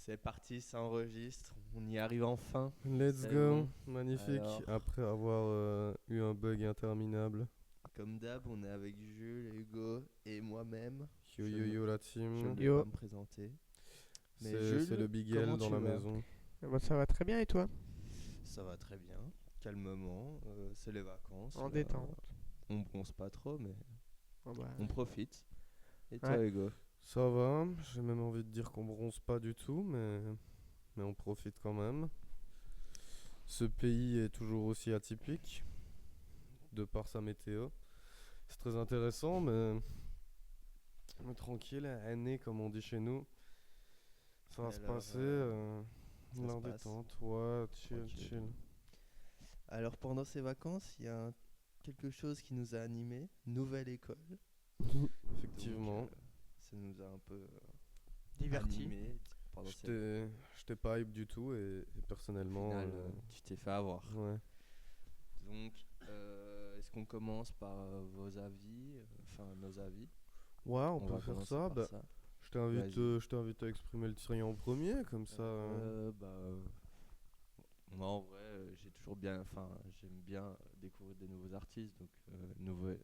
C'est parti, ça enregistre. On y arrive enfin. Let's C'est go, bon. magnifique. Alors, Après avoir eu un bug interminable. comme d'hab, on est avec Jules, Hugo et moi-même. Yo Je yo ne, yo la je ne team. vais Yo, pas me présenter. Mais C'est le Jules, Big comment L dans tu la vas? maison. bah, ça va très bien et toi? Ça va très bien. Calmement. C'est les vacances. En là. détente. On bronze pas trop, mais Oh bah, on profite. Et toi, Ouais. Hugo? Ça va, j'ai même envie de dire qu'on bronze pas du tout, mais on profite quand même. Ce pays est toujours aussi atypique, de par sa météo. C'est très intéressant, mais tranquille, année comme on dit chez nous. Ça va Et se alors, passer, ça se en passe détente, ouais, chill, tranquille. chill. Alors, pendant ces vacances, il y a quelque chose qui nous a animés. Nouvelle école. Effectivement. Donc, ça nous a un peu diverti. animés pendant ces J'étais pas hype du tout et personnellement. Au final, tu t'es fait avoir. Ouais. Donc, est-ce qu'on commence par vos avis, enfin nos avis? Ouais, on va peut faire commencer ça. par Bah, ça. je t'invite à exprimer le tien en premier, comme ça. Moi en vrai, j'ai toujours bien, enfin, j'aime bien découvrir des nouveaux artistes, donc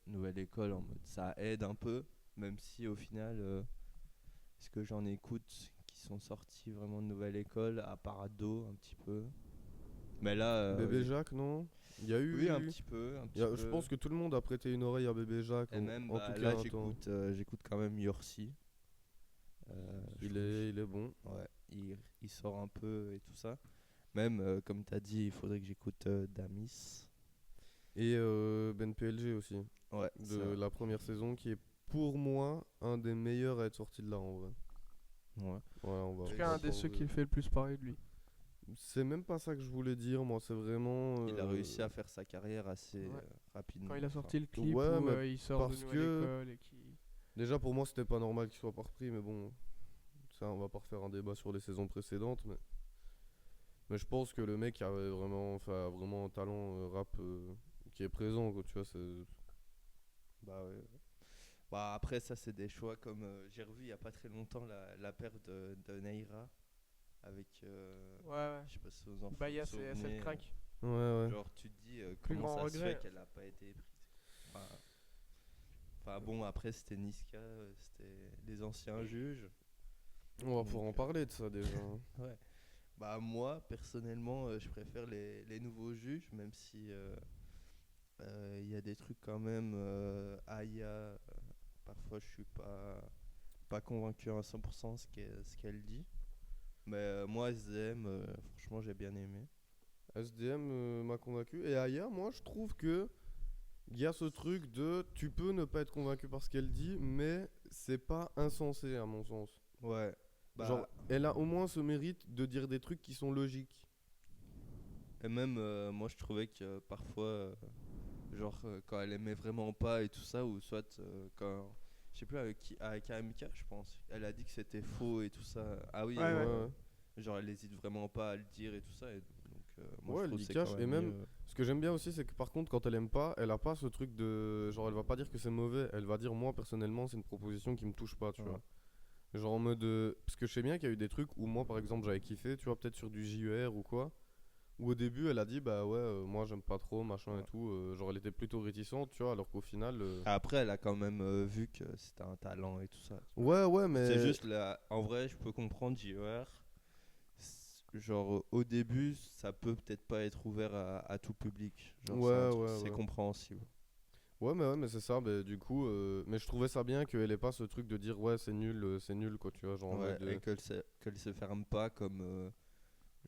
nouvelle école en mode ça aide un peu, même si au final, est-ce que j'en écoute qui sont sortis vraiment de nouvelle école, à part Ado un petit peu. Mais là, Bébé oui. Jacques, non? Il y a eu. Oui, un petit peu, un petit Je peu. pense que tout le monde a prêté une oreille à Bébé Jacques, Et même en tout cas là, un temps. j'écoute quand même Yorsi. Je trouve- Il est bon. Ouais, il sort un peu et tout ça. Même, comme tu as dit, il faudrait que j'écoute Damis. Et Ben PLG aussi, Ouais, de la première saison, qui est pour moi un des meilleurs à être sorti de là en vrai. Ouais. Ouais, on va. En tout Et cas, un on va des pas ceux ouvrir. qui fait le plus parler de lui. C'est même pas ça que je voulais dire, moi, c'est vraiment. Il a réussi à faire sa carrière assez Ouais. rapidement. Quand il a Enfin, sorti le clip ouais, où mais il sort de parce nouvelle que- école et qui. Déjà, pour moi, c'était pas normal qu'il soit pas repris, mais bon, ça, on va pas refaire un débat sur les saisons précédentes, mais je pense que le mec avait vraiment, enfin, vraiment un talent rap qui est présent, quoi, tu vois, c'est. bah ouais. Bah après, ça, c'est des choix comme. J'ai revu il y a pas très longtemps la paire de Neira avec. Ouais. Je sais pas si vous en Baya, c'est souvenez. SL Crank. Ouais, ouais. Genre, tu te dis Plus comment grand ça se regret. fait qu'elle a pas été prise. Enfin, bon, après, c'était Niska, c'était les anciens juges. On va Donc, pouvoir en parler de ça déjà. Ouais. Bah moi personnellement je préfère les nouveaux juges même si il y a des trucs quand même Aya parfois je suis pas convaincu à 100% ce qu'elle dit mais moi SDM franchement j'ai bien aimé. SDM m'a convaincu. Et Aya, moi, je trouve que il y a ce truc de tu peux ne pas être convaincu par ce qu'elle dit, mais c'est pas insensé à mon sens. Ouais bah Genre, elle a au moins ce mérite de dire des trucs qui sont logiques. et même moi je trouvais que parfois genre quand elle aimait vraiment pas et tout ça ou soit quand je sais plus avec qui avec AMK je pense elle a dit que c'était faux et tout ça ah oui Ouais, ouais. genre elle hésite vraiment pas à le dire et tout ça et donc moi Ouais, je elle trouve y que c'est cache. quand Et même même, mieux. ce que j'aime bien aussi, c'est que par contre, quand elle aime pas, elle a pas ce truc de. Genre, elle va pas dire que c'est mauvais. Elle va dire, moi, personnellement, c'est une proposition qui me touche pas, tu Ouais. vois. Genre en mode. Parce que je sais bien qu'il y a eu des trucs où moi, par exemple, j'avais kiffé, tu vois, peut-être sur du JER ou quoi. Où au début, elle a dit, bah ouais, moi, j'aime pas trop, machin et Ouais. tout. Genre, elle était plutôt réticente, tu vois, alors qu'au final. Après elle a quand même vu que c'était un talent et tout ça Ouais, ouais, mais. c'est juste là en vrai je peux comprendre JER genre au début ça peut peut-être pas être ouvert à tout public genre Ouais, ouais, c'est ouais. compréhensible. Ouais, mais c'est ça, bah, du coup. Mais je trouvais ça bien qu'elle ait pas ce truc de dire, ouais, c'est nul, quoi, tu vois. Genre en Ouais mode. et qu'elle se ferme pas comme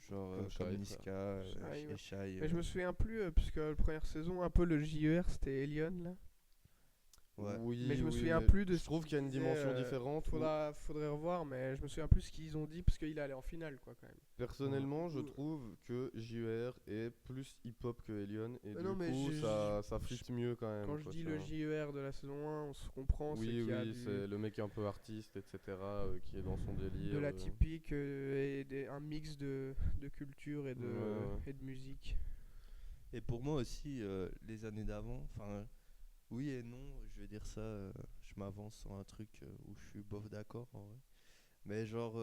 genre Comme comme Shai, Niska Shai, et ouais. Shai Mais je me souviens plus, puisque la première saison, un peu le JER, c'était Elion là. ouais. Oui, Mais je me oui, souviens mais plus de je ce trouve qu'ils qu'il y a une disaient, dimension différente. Où, Faudrait revoir, mais je me souviens plus ce qu'ils ont dit parce qu'il allait en finale, quoi, quand même. personnellement, je Ouais. trouve que JER est plus hip-hop que Elion. Et Non, du mais coup, ça fit mieux quand même. quand je quoi, dis tu le vois. JER de la saison 1, on se comprend, c'est Oui, qu'il y a oui, c'est le mec un peu artiste, etc. Qui est dans son délire. de la typique et un mix de culture Ouais, ouais. et de musique. Et pour moi aussi, les années d'avant, enfin, oui et non, je vais dire ça, je m'avance sur un truc où je suis bof d'accord en vrai. Mais genre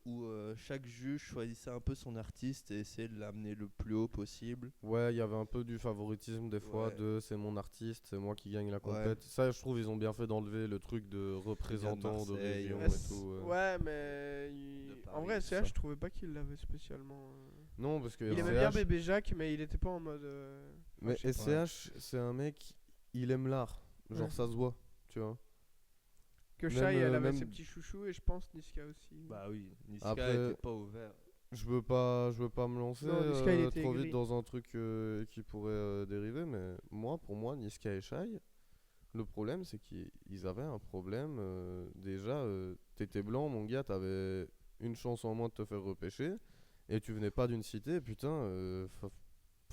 où chaque juge choisissait un peu son artiste et essayait de l'amener le plus haut possible. Ouais, il y avait un peu du favoritisme des fois Ouais. de c'est mon artiste, c'est moi qui gagne la Ouais. compète. Ça, je trouve ils ont bien fait d'enlever le truc de représentant de Marseille, région Ouais, et c- tout. ouais, mais De en Paris, vrai, tout SCH, ça. je trouvais pas qu'il l'avait spécialement. Non, parce que Il aimait bien Bébé Jacques, mais il était pas en mode. Mais je sais SCH, c'est un mec, il aime l'art. Genre Ouais. ça se voit, tu vois. que même, Shai, elle avait même- ses petits chouchous, et je pense Niska aussi. Bah oui, Niska Après- était pas ouvert. Je veux pas me lancer Non, Niska, il était trop aigri. vite dans un truc qui pourrait dériver, mais pour moi, Niska et Shai, le problème c'est qu'ils avaient un problème. Déjà, t'étais blanc, mon gars, t'avais une chance en moins de te faire repêcher, et tu venais pas d'une cité, putain,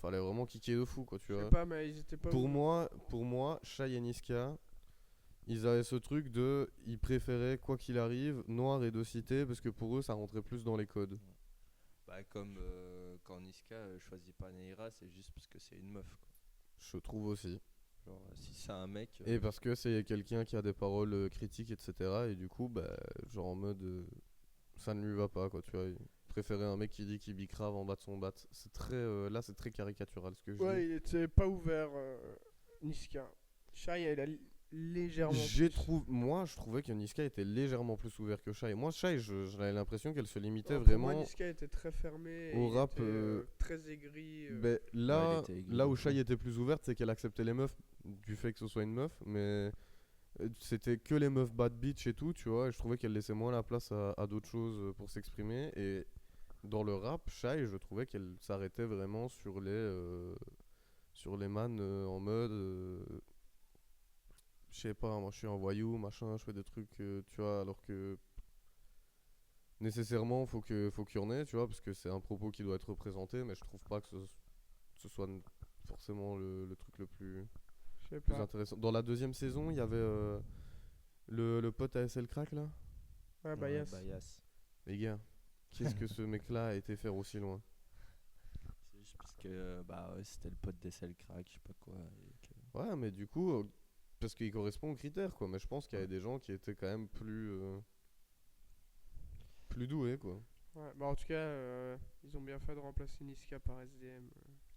fallait vraiment kicker de fou, quoi, tu Je sais vois. pas, mais ils étaient pas. Pour moi, Shai et Niska, ils avaient ce truc de, ils préféraient quoi qu'il arrive, noir et de cité, parce que pour eux ça rentrait plus dans les codes. Bah comme quand Niska choisit pas Neira, c'est juste parce que c'est une meuf, quoi. Je trouve aussi. Genre si c'est un mec. Et parce que c'est quelqu'un qui a des paroles critiques, etc. Et du coup, bah, genre en mode, ça ne lui va pas, quoi, tu vois. Il préférait un mec qui dit qu'il bicrave en bas de son bat. C'est très, là c'est très caricatural ce que je Ouais, dis. il était pas ouvert, Niska. Shai, elle a légèrement. Moi, je trouvais que Niska était légèrement plus ouvert que Shai. Moi, Shai, j'avais l'impression qu'elle se limitait Pour vraiment. moi, Niska était très fermée. au il rap, était, très aigri. Ben, là, Ouais, il était aigri là où de Shai fou. était plus ouverte, c'est qu'elle acceptait les meufs du fait que ce soit une meuf, mais c'était que les meufs bad bitch et tout, tu vois. Et je trouvais qu'elle laissait moins la place à d'autres choses pour s'exprimer. Et dans le rap, Shai, je trouvais qu'elle s'arrêtait vraiment sur les man en mode. Je sais pas, moi je suis un voyou, machin, je fais des trucs, tu vois, alors que nécessairement faut qu'il y en ait, tu vois, parce que c'est un propos qui doit être représenté, mais je trouve pas que ce soit forcément le truc le plus Je sais plus pas. intéressant. Dans la deuxième saison, il y avait le pote ASL Crack là. Ouais, bah, Ouais, yes. Bias. Les gars, qu'est-ce que ce mec-là a été faire aussi loin? C'est juste parce que bah ouais, c'était le pote d'SL Crack, je sais pas quoi. Et que- Ouais, mais du coup, parce qu'il correspond aux critères, quoi. Mais je pense qu'il y avait des gens qui étaient quand même plus doués, quoi. Ouais, bah en tout cas, ils ont bien fait de remplacer Niska par SDM.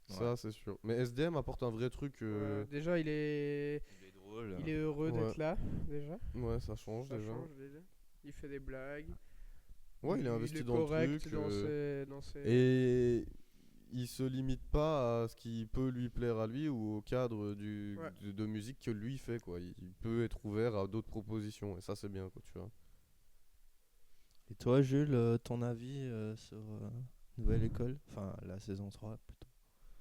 Ça, c'est sûr. Mais SDM apporte un vrai truc. Déjà, il est drôle. il est heureux Ouais. d'être là, déjà. Ouais, ça change Ça déjà. change déjà. Il fait des blagues. Ouais, il est investi dans correct le truc. dans ses... Et il se limite pas à ce qui peut lui plaire à lui ou au cadre Ouais. de musique que lui fait, quoi. Il peut être ouvert à d'autres propositions et ça c'est bien, quoi, tu vois. Et toi, Jules, ton avis sur Nouvelle École? Enfin, la saison 3 plutôt.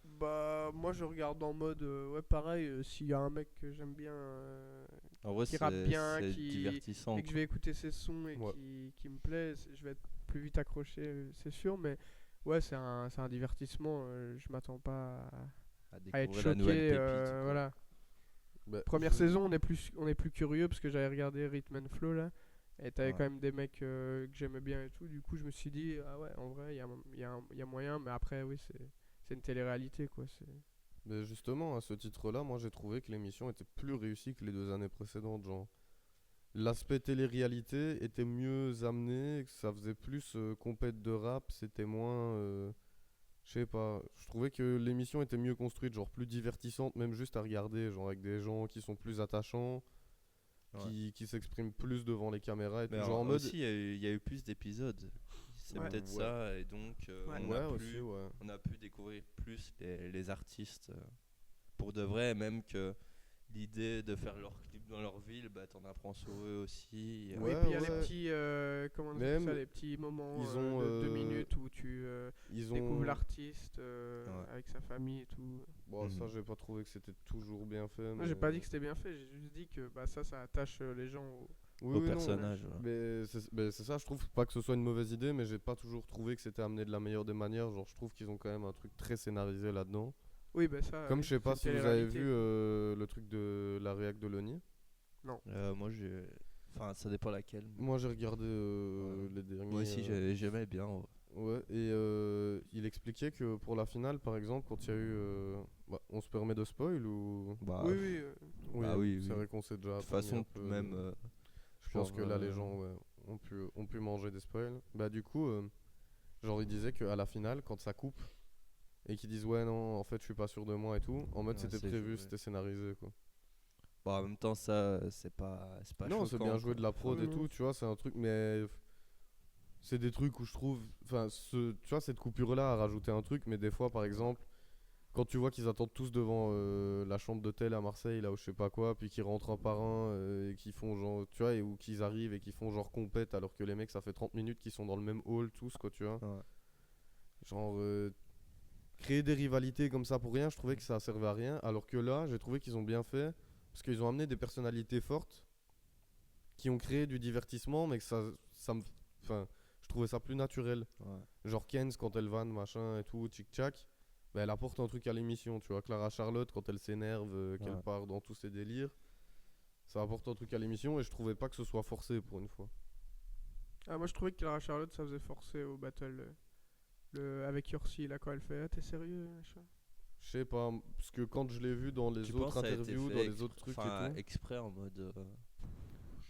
Bah, moi je regarde en mode, ouais, pareil, s'il y a un mec que j'aime bien En vrai, qui rappe bien, c'est qui- divertissant. et que je vais écouter ses sons et Ouais. qui me plaît, je vais être plus vite accroché, c'est sûr, mais ouais, c'est un divertissement, je m'attends pas À à être découvrir la nouvelle choqué, pépite. quoi. voilà. Bah, Première saison, on est plus curieux parce que j'avais regardé Rhythm and Flow là, et t'avais Ouais. quand même des mecs que j'aimais bien et tout, du coup je me suis dit, ah ouais, en vrai, il y a moyen, mais après, oui, c'est une télé-réalité quoi, Mais justement, à ce titre-là, moi j'ai trouvé que l'émission était plus réussie que les 2 années précédentes. Genre, l'aspect télé-réalité était mieux amené, que ça faisait plus compète de rap, c'était moins. Je sais pas, je trouvais que l'émission était mieux construite, genre plus divertissante, même juste à regarder, genre avec des gens qui sont plus attachants, Ouais. qui s'expriment plus devant les caméras et tout. Mais Genre en mode. aussi, il y a eu plus d'épisodes. C'est Ouais. peut-être Ouais. ça, et donc Ouais. on, Ouais, a aussi, pu, ouais. on a pu découvrir plus les artistes pour de vrai, même que l'idée de faire leur clip dans leur ville, bah t'en apprends sur eux aussi. Oui, Ouais, puis il y a ouais. les petits, comment on Même, appelle ça, les petits moments ils ont, de 2 minutes où tu Ils découvres ont. l'artiste Ouais. avec sa famille et tout. Bon, ça, Mhm. j'ai pas trouvé que c'était toujours bien fait. Moi, j'ai pas dit que c'était bien fait, j'ai juste dit que bah, ça attache les gens Oui, Au oui, non, personnage. ouais. mais c'est ça, je trouve pas que ce soit une mauvaise idée, mais j'ai pas toujours trouvé que c'était amené de la meilleure des manières. Genre, je trouve qu'ils ont quand même un truc très scénarisé là-dedans. Oui, bah ça. Comme oui, je sais pas c'est si une vous avez télé-réalité. vu le truc de la réac de Loni. Moi, enfin, ça dépend laquelle. Moi, j'ai regardé Ouais. les derniers. Moi aussi, j'aimais bien. Ouais. Ouais, et il expliquait que pour la finale, par exemple, quand il y a eu. On se permet de spoil ou. Bah, Oui, oui. Bah oui, c'est oui. vrai qu'on sait déjà. De toute parmi façon, un peu, même. je pense genre, que là, les gens, ouais, ont pu manger des spoils. Bah du coup, genre ils disaient qu'à la finale, quand ça coupe, et qu'ils disent ouais non, en fait je suis pas sûr de moi et tout, en mode Ouais, c'était c'est prévu, joué. c'était scénarisé quoi. Bon, en même temps, ça, c'est pas Non, c'est choquant, bien joué quoi. de la prod Oui, et non. tout, tu vois, c'est un truc, mais c'est des trucs où je trouve, enfin, tu vois, cette coupure-là a rajouté un truc, mais des fois, par exemple, quand tu vois qu'ils attendent tous devant la chambre d'hôtel à Marseille, là où je sais pas quoi, puis qu'ils rentrent un par un et qu'ils font genre, tu vois, ou qu'ils arrivent et qu'ils font genre compète alors que les mecs, ça fait 30 minutes qu'ils sont dans le même hall tous, quoi, tu vois. Ouais. Genre, créer des rivalités comme ça pour rien, je trouvais que ça servait à rien, alors que là, j'ai trouvé qu'ils ont bien fait, parce qu'ils ont amené des personnalités fortes qui ont créé du divertissement, mais que ça me. Enfin, je trouvais ça plus naturel. Ouais. Genre Kenz quand elle vanne, machin et tout, tchic-tchac, bah, elle apporte un truc à l'émission, tu vois. Clara Charlotte quand elle s'énerve, qu'elle Ouais. part dans tous ses délires, ça apporte un truc à l'émission et je trouvais pas que ce soit forcé pour une fois. Ah, moi je trouvais que Clara Charlotte ça faisait forcer au battle avec Yorsi là quand elle fait ah t'es sérieux machin. Je sais pas, parce que quand je l'ai vu dans les Tu autres penses que ça a été interviews, fait dans les autres trucs enfin, et tout, exprès en mode.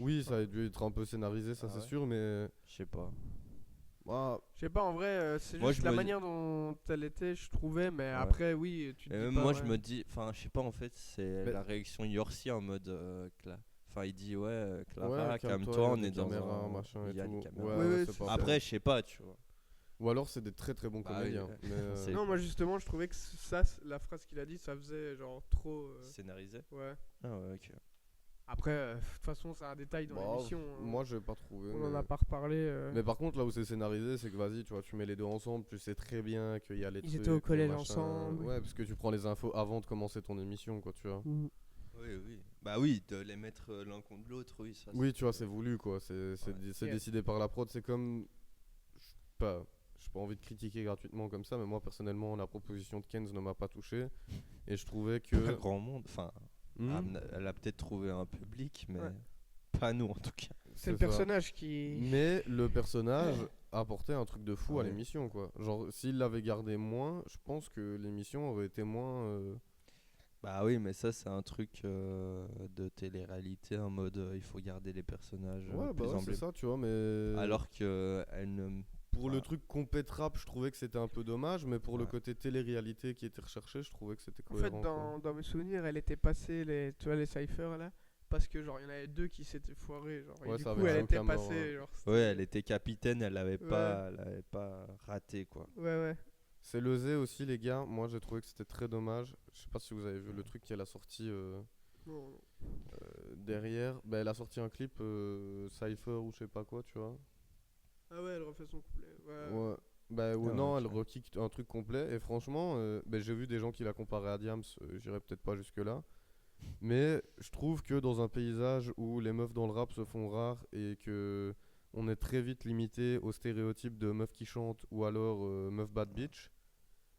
oui, ça a dû être un peu scénarisé, ça Ah c'est ouais. sûr, mais. Je sais pas. Ah, Je sais pas en vrai c'est Moi, juste je la me- manière dont elle était je trouvais mais Ouais. après oui tu te Et dis même pas moi, ouais. je me dis. Enfin, je sais pas, en fait, c'est Mais- la réaction Yorsi en mode. Enfin, il dit, ouais, Clara, ouais, calme-toi, y a on des est dans caméras, un. machin et Il y a des tout. caméras. Ouais, Oui, ouais, oui, c'est c'est pas ça. Après, je sais pas, tu vois. Ou alors c'est des très très bons Bah oui, comédiens. ouais. Mais, C'est- Non moi justement je trouvais que ça la phrase qu'il a dit ça faisait genre trop Scénarisé. ouais. Ah ouais, ok. Après de toute façon c'est un détail dans bah, l'émission hein. moi j'ai pas trouvé. On en mais... a pas reparlé mais par contre là où c'est scénarisé, c'est que vas-y, tu vois, tu mets les deux ensemble, tu sais très bien qu'il y a les Ils trucs. étaient au collège machin. ensemble. Ouais, parce que tu prends les infos avant de commencer ton émission, quoi, tu vois. Mhm. Oui, oui. Bah oui, de les mettre l'un contre l'autre, oui, ça. Oui, tu vois, c'est voulu, quoi. C'est Ouais. c'est Et- décidé par la prod. C'est comme. J'ai pas envie de critiquer gratuitement comme ça, mais moi personnellement, la proposition de Kenz ne m'a pas touché. Et je trouvais Pas que. grand monde. Enfin, Hmm, elle a peut-être trouvé un public, mais Ouais. pas nous en tout cas. C'est le ça. personnage qui Mais le personnage apportait un truc de fou à Ouais. l'émission, quoi. Genre, s'il l'avait gardé moins, je pense que l'émission aurait été moins. Bah oui, mais ça, c'est un truc de télé-réalité en mode il faut garder les personnages Ouais, bah plus ouais, c'est emblématiques. ça, tu vois, mais. Alors que elle ne. Pour le Ouais. truc compète rap, je trouvais que c'était un peu dommage, mais pour le Ouais. côté télé-réalité qui était recherché, je trouvais que c'était En fait cohérent. dans mes souvenirs elle était passée tu vois les cyphers là parce que genre il y en avait deux qui s'étaient foirés genre Ouais, et du ça coup avait elle Joe était Camor, passée ouais. genre Ouais, elle était capitaine, elle avait Ouais. pas raté quoi. ouais ouais. C'est Lezé aussi, les gars. Moi, j'ai trouvé que c'était très dommage. Je sais pas si vous avez vu le truc qu'elle a sorti Non, non. derrière. Bah, elle a sorti un clip Cypher ou je sais pas quoi, tu vois. Ah ouais elle refait son couplet ouais. Ouais. Bah ouais, Ah, non, ok. elle rekick un truc complet. Et franchement, bah, j'ai vu des gens qui la comparaient à Diams. J'irai peut-être pas jusque-là. Mais je trouve que dans un paysage où les meufs dans le rap se font rares et que on est très vite limité aux stéréotypes de meufs qui chantent ou alors meuf bad bitch,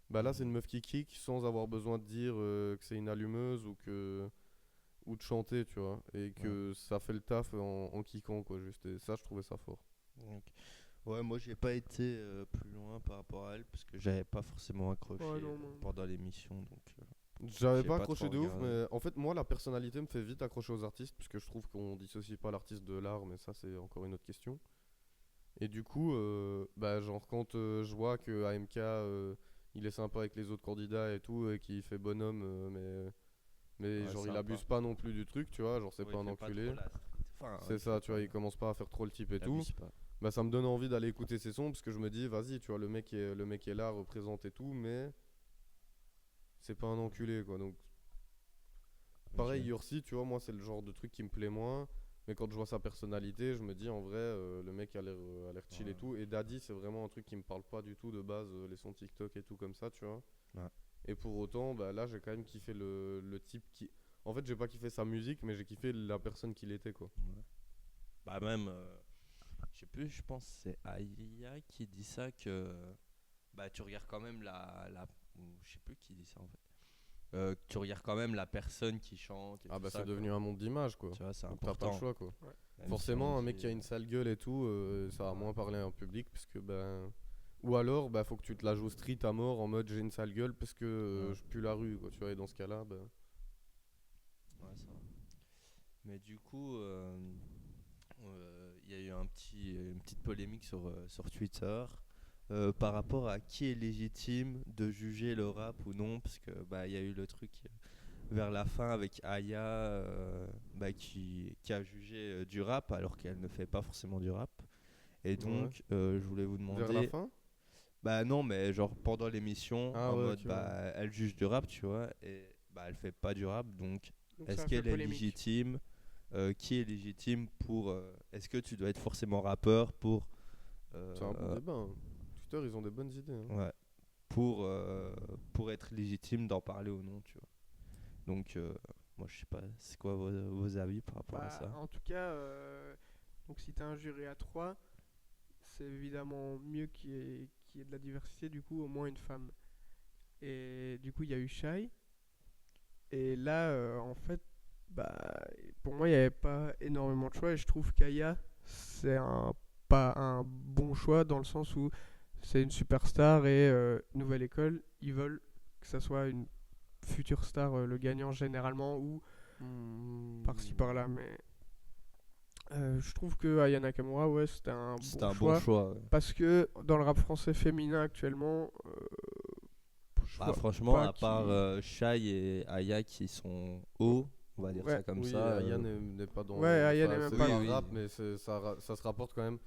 bah là c'est une meuf qui kick sans avoir besoin de dire que c'est une allumeuse ou de chanter, tu vois, et que ça fait le taf en kickant quoi, juste. Et ça, je trouvais ça fort. Donc, ouais, moi j'ai pas été plus loin par rapport à elle parce que j'avais pas forcément accroché Ouais, non, moi. pendant l'émission. Donc, J'avais J'ai pas pas accroché trop de ouf, regardé. mais en fait, moi, la personnalité me fait vite accrocher aux artistes, puisque je trouve qu'on dissocie pas l'artiste de l'art, mais ça, c'est encore une autre question. Et du coup, bah, genre, quand je vois que AMK, il est sympa avec les autres candidats et tout, et qu'il fait bonhomme, mais Ouais, genre, il sympa. abuse pas non plus du truc, tu vois, genre, c'est ouais, pas il un fait pas enculé. trop la street. Enfin, C'est il ça, fait tu vois, pas- il commence pas à faire trop le type et il tout. abuse pas. Bah, ça me donne envie d'aller écouter ses sons, parce que je me dis, vas-y, tu vois, le mec est là, représente et tout, mais c'est pas un enculé, quoi, donc. Pareil, Ok. Yorsi, tu vois, moi, c'est le genre de truc qui me plaît moins. Mais quand je vois sa personnalité, je me dis, en vrai, le mec a l'air chill et Ouais. tout. Et Daddy, c'est vraiment un truc qui me parle pas du tout de base, les sons TikTok et tout comme ça, tu vois. Ouais. Et pour autant, bah, là, j'ai quand même kiffé le type qui. En fait, j'ai pas kiffé sa musique, mais j'ai kiffé la personne qu'il était, quoi. Ouais. Bah même, je sais plus, je pense que c'est Aya qui dit ça que bah tu regardes quand même ou je sais plus qui dit ça en fait. Tu regardes quand même la personne qui chante et Ah, tout bah, ça, c'est quoi. devenu un monde d'image, quoi. Tu vois, c'est Donc, t'as pas important. le choix, quoi. Même Forcément, si on un mec dit- qui a une sale gueule et tout, ça va moins parler à un public, parce que, ben. Ou alors, bah, faut que tu te la joues street à mort en mode j'ai une sale gueule parce que Ouais. je pue la rue, quoi. Tu vois, et dans ce cas-là, bah. Ouais, ça va. Mais du coup, il y a eu une petite polémique sur Twitter par rapport à qui est légitime de juger le rap ou non, parce que bah il y a eu le truc vers la fin avec Aya qui a jugé du rap alors qu'elle ne fait pas forcément du rap. Et donc je voulais vous Vers la demander, fin? bah non mais genre pendant l'émission Ah en ouais, mode ok, bah elle juge du rap, tu vois, et bah elle fait pas du rap, donc Donc ça est-ce a fait qu'elle est polémique. légitime? Qui est légitime pour est-ce que tu dois être forcément rappeur pour C'est un bon débat, hein. Twitter, ils ont des bonnes idées, hein. ouais, pour être légitime d'en parler ou non, tu vois. Donc moi je sais pas, c'est quoi vos avis par rapport à ça? En tout cas, donc si t'as un jury à 3, c'est évidemment mieux qu'il y ait de la diversité, du coup au moins une femme. Et du coup il y a eu Shai. Et là, en fait, bah, pour moi il n'y avait pas énormément de choix. Et je trouve qu'Aya, c'est pas un bon choix dans le sens où c'est une superstar et nouvelle école, ils veulent que ça soit une future star, le gagnant généralement, ou par-ci par-là. Mais je trouve que Aya Nakamura, ouais, c'était un C'est bon un choix. bon choix. Ouais. Parce que dans le rap français féminin actuellement, je Bah, vois franchement, pas à part Shai et Aya qui sont hauts, on va dire Ouais. ça comme Oui, ça. Aya n'est pas dans. Ouais, Aya n'est enfin, même c'est pas pas dans- un Oui, rap, oui. mais ça se rapporte quand même.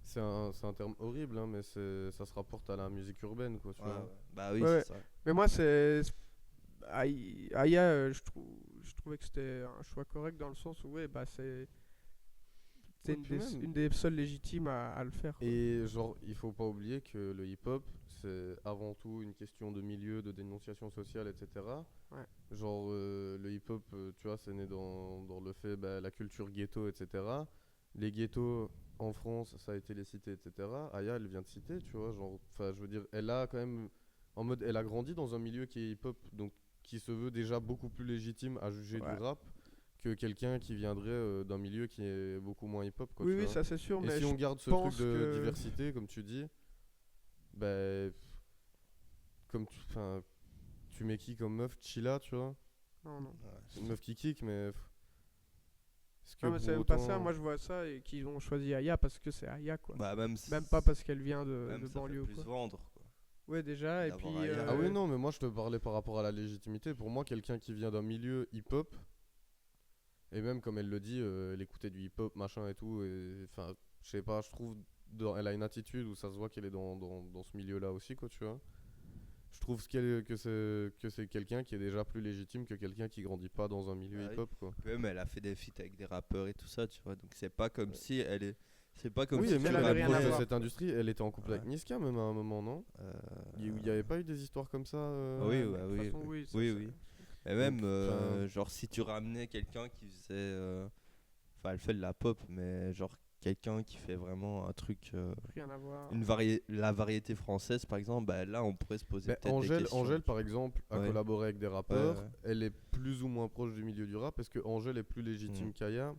C'est un terme horrible, hein, mais ça se rapporte à la musique urbaine, quoi, tu Ouais, vois. ouais. Bah oui, Ouais. c'est ça. Mais moi, Aya, je trouvais que c'était un choix correct dans le sens où, ouais, bah, c'est Ouais, puis même- une des seules légitimes à le faire, quoi. Et genre, il faut pas oublier que le hip-hop, c'est avant tout une question de milieu, de dénonciation sociale, etc. Ouais. Genre, le hip-hop, tu vois, c'est né dans le fait, bah, la culture ghetto, etc. Les ghettos en France, ça a été les cités, etc. Aya, elle vient de citer, tu vois, genre, enfin, je veux dire, elle a quand même, en mode, elle a grandi dans un milieu qui est hip-hop, donc qui se veut déjà beaucoup plus légitime à juger du Ouais. rap que quelqu'un qui viendrait d'un milieu qui est beaucoup moins hip-hop, quoi, Oui, tu oui, vois. ça c'est sûr, Et mais si je on garde ce pense truc de que- diversité, comme tu dis, ben, comme tu mets qui comme meuf? Chilla, tu vois? Non, non. Ouais. C'est une meuf qui kick, mais est-ce que Non, mais pour c'est même pas autant- ça. Moi, je vois ça et qu'ils ont choisi Aya parce que c'est Aya, quoi. Bah même, Même pas parce qu'elle vient même de ça fait banlieue ou plus quoi. vendre, quoi. Ouais, déjà, et D'avoir puis. Aya. Ah oui, non, mais moi je te parlais par rapport à la légitimité. Pour moi, quelqu'un qui vient d'un milieu hip-hop, et même comme elle le dit, elle écoutait du hip-hop, machin et tout, et enfin, je sais pas, je trouve, elle a une attitude où ça se voit qu'elle est dans ce milieu-là aussi, quoi, tu vois. Je trouve que c'est quelqu'un qui est déjà plus légitime que quelqu'un qui grandit pas dans un milieu Ah oui. hip-hop, quoi. Même elle a fait des feats avec des rappeurs et tout ça, tu vois. Donc c'est pas comme si elle est. C'est pas comme Oui, si et tu même elle à avait rien à l'approche de voir. cette industrie, elle était en couple Ouais. avec Niska même à un moment, non? Il y avait pas eu des histoires comme ça Oui, mais ouais, de toute oui, façon, oui. oui. ça, Oui, ça- oui. Et même, enfin- genre, si tu ramenais quelqu'un qui faisait. Enfin, elle fait de la pop, mais genre, quelqu'un qui fait vraiment un truc. Rien à voir. La variété française, par exemple, bah là, on pourrait se poser Mais peut-être des questions. Angèle, par exemple, a Ouais. collaboré avec des rappeurs. ouais. Elle est plus ou moins proche du milieu du rap. Est-ce que Angèle est plus légitime qu'Aya?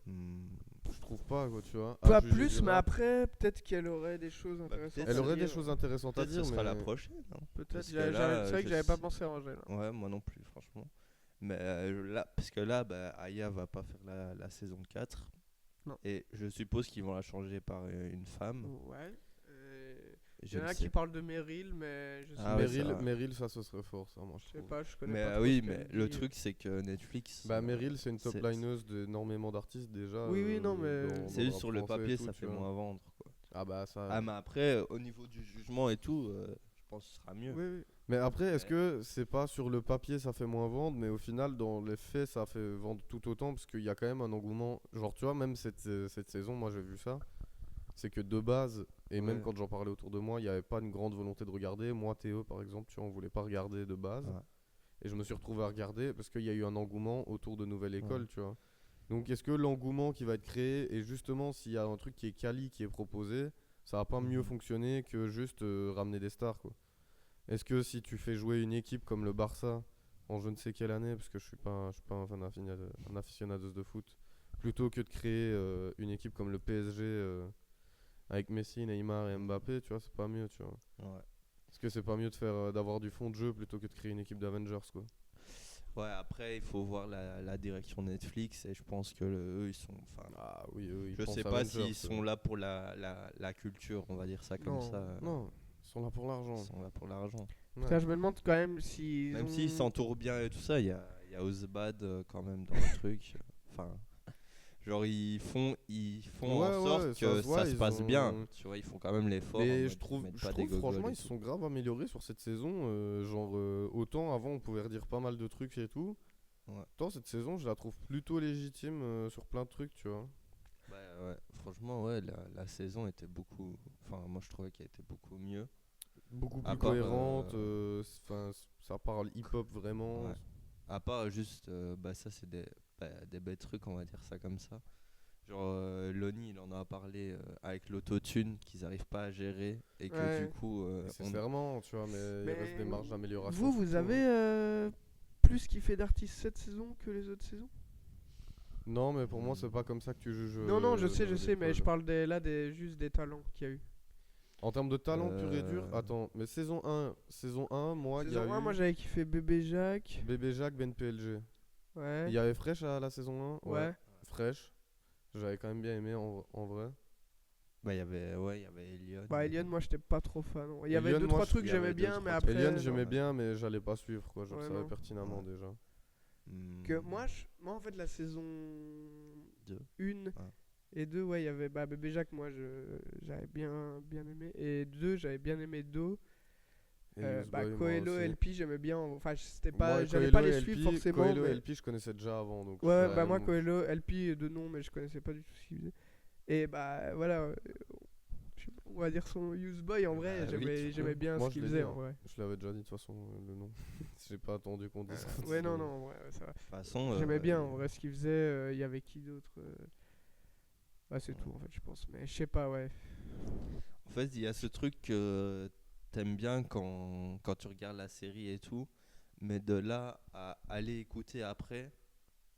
Hmm. Je trouve pas, quoi, tu vois. Pas À juger plus, du mais rap. après, peut-être qu'elle aurait des choses intéressantes. peut-être Elle à aurait des dire. choses intéressantes à Peut-être dire, ce sera mais la prochaine. Hein. Peut-être. Parce que C'est là, vrai que je j'avais pas sais- pensé à Angèle. Hein. Ouais, moi non plus, franchement. Mais là, parce que là, bah, Aya va pas faire la saison 4. Non. Et je suppose qu'ils vont la changer par une femme. Ouais. Il Je y en ne a sais qui parlent de Meryl, mais je sais Ah ouais, pas. c'est vrai. Meryl, ça, ce serait fort, ça, moi, je Je sais trouve. pas, je connais Mais pas trop oui, ce mais qu'elle le dit. truc, c'est que Netflix. Bah, Meryl, c'est une top c'est- lineuse d'énormément d'artistes déjà. Oui, oui, non, mais- C'est le juste rap sur le français et papier, tout, ça tu fait vois. moins vendre. Quoi. Ah, bah, ça. Ah, mais après, au niveau du jugement et tout, je pense que ce sera mieux. Oui, oui. Mais après, est-ce Ouais. que c'est pas sur le papier ça fait moins vendre, mais au final, dans les faits, ça fait vendre tout autant, parce qu'il y a quand même un engouement. Genre, tu vois, même cette saison, moi j'ai vu ça. C'est que de base, et même Ouais. quand j'en parlais autour de moi, il n'y avait pas une grande volonté de regarder. Moi, Théo, par exemple, tu vois, on voulait pas regarder de base. Ouais. Et je me suis retrouvé à regarder parce qu'il y a eu un engouement autour de nouvelles écoles, Ouais. tu vois. Donc, est-ce que l'engouement qui va être créé, et justement, s'il y a un truc qui est quali, qui est proposé, ça va pas mieux Mhm. fonctionner que juste ramener des stars, quoi. Est-ce que si tu fais jouer une équipe comme le Barça en je ne sais quelle année, parce que je suis pas un fan un aficionados de foot, plutôt que de créer une équipe comme le PSG avec Messi, Neymar et Mbappé, tu vois, c'est pas mieux, tu vois. Ouais. Est-ce que c'est pas mieux de faire d'avoir du fond de jeu plutôt que de créer une équipe d'Avengers, quoi? Ouais, après, il faut voir la direction Netflix et je pense que eux, ils sont. Enfin, Ah oui, eux, ils je pensent sais à pas Avengers, s'ils sont là pour la culture, on va dire ça comme Non. ça. Non, ils sont là pour Ils l'argent. sont là pour l'argent. Ouais. Putain, je me demande quand même s'ils Même ont... s'ils s'entourent bien et tout ça, il y a Ozbad quand même dans le truc. Enfin, genre ils font Ouais, en ouais, sorte ça que se voit, ça se ils passe bien. ont- Tu vois, ils font quand même l'effort. en Mais mode, je ils trouve, mettent je pas des trouve franchement, gogoles et ils se tout. sont grave améliorés sur cette saison. Autant avant, on pouvait redire pas mal de trucs et tout. Ouais. Autant cette saison, je la trouve plutôt légitime sur plein de trucs, tu vois. Bah ouais, franchement, ouais, la saison était beaucoup. Enfin, moi je trouvais qu'elle était beaucoup mieux. Beaucoup À plus part, cohérente. Ça parle hip-hop vraiment. Ouais. À part juste, bah ça c'est des bêtes trucs, on va dire ça comme ça. Genre Lonnie, il en a parlé avec l'autotune qu'ils arrivent pas à gérer et que Ouais. du coup, Nécessairement, tu vois, mais il reste des marges d'amélioration. Vous surtout, avez hein. plus kiffé d'artistes cette saison que les autres saisons? Non, mais pour moi, c'est pas comme ça que tu juges. Non, je sais, Nouvelle mais je École. parle juste des talents qu'il y a eu. En termes de talent pur et dur, Euh, attends, mais saison 1, moi, il y a Saison 1, eu moi j'avais kiffé Bébé Jacques. Bébé Jacques, Ben PLG. Ouais. Il y avait Fresh à la saison 1. Ouais. Fresh. J'avais quand même bien aimé en vrai. bah il y avait Elion. Bah, Eliane, moi j'étais pas trop fan. Il y avait Eliane, 2-3 moi, trucs que il y avait j'aimais bien, 2-3 mais trucs. après. Eliane, non. j'aimais bien, mais j'allais pas suivre, quoi. Je le Ouais, savais non. pertinemment Ouais. déjà. Que moi, en fait, la saison Deux. 1 Ah. et 2, ouais, il y avait Bébé Jacques, moi j'avais bien aimé. Et 2, j'avais bien aimé Do. Et Youthboy, moi Coelho, aussi. LP, j'aimais bien. Enfin, c'était Moi, pas, j'allais Coelho pas et les suivre LP, forcément. Coelho et mais- LP, je connaissais déjà avant. Donc Ouais, ça, bah moi, moi, Coelho, LP de nom, mais je connaissais pas du tout ce qu'il faisait. Et bah voilà, je sais pas, on va dire son Use Boy en vrai, Bah oui, tu j'aimais peux. bien Moi, ce je qu'il l'ai faisait dit, en hein. vrai. Je l'avais déjà dit de toute façon, le nom. J'ai pas attendu qu'on dise ça. Ouais, non, en vrai, ça va. De toute façon, J'aimais bien en vrai ce qu'il faisait. Il y avait qui d'autre Bah, c'est tout en fait, je pense. Mais je sais pas, ouais. En fait, il y a ce truc que t'aimes bien quand tu regardes la série et tout, mais de là à aller écouter après,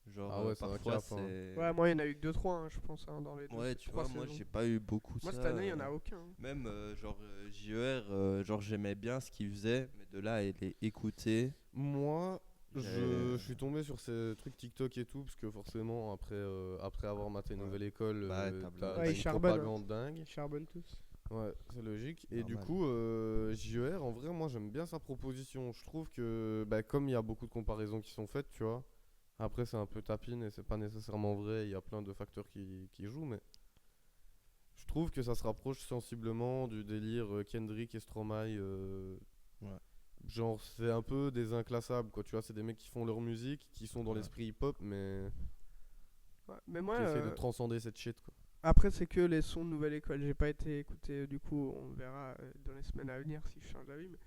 genre Ah ouais, c'est un parfois cap, hein. c'est. Ouais, moi, il y en a eu que 2-3, je pense, dans les Ouais, tu 3 vois, moi saisons. j'ai pas eu beaucoup Moi, ça. cette année, il y en a aucun. Même genre JER, genre j'aimais bien ce qu'il faisait, mais de là à aller écouter. Moi, je J'ai- suis tombé sur ces trucs TikTok et tout, parce que forcément, après avoir maté Nouvelle École, Bah, t'as t'as Ouais, ils une charbonnent, hein. propagande dingue. Ils charbonnent tous. Ouais, c'est logique. Et du Normal. coup, JER, en vrai, moi j'aime bien sa proposition. Je trouve que, bah, comme il y a beaucoup de comparaisons qui sont faites, tu vois, après c'est un peu tapine et c'est pas nécessairement vrai, il y a plein de facteurs qui jouent, mais je trouve que ça se rapproche sensiblement du délire Kendrick et Stromae. Ouais. Genre, c'est un peu des inclassables, quoi, tu vois, c'est des mecs qui font leur musique, qui sont dans Ouais. l'esprit hip-hop, mais Ouais, mais qui moi, essayent de transcender cette shit, quoi. après, c'est que les sons de Nouvelle École. J'ai pas été écouté, du coup, on verra dans les semaines à venir si je change d'avis. Mais...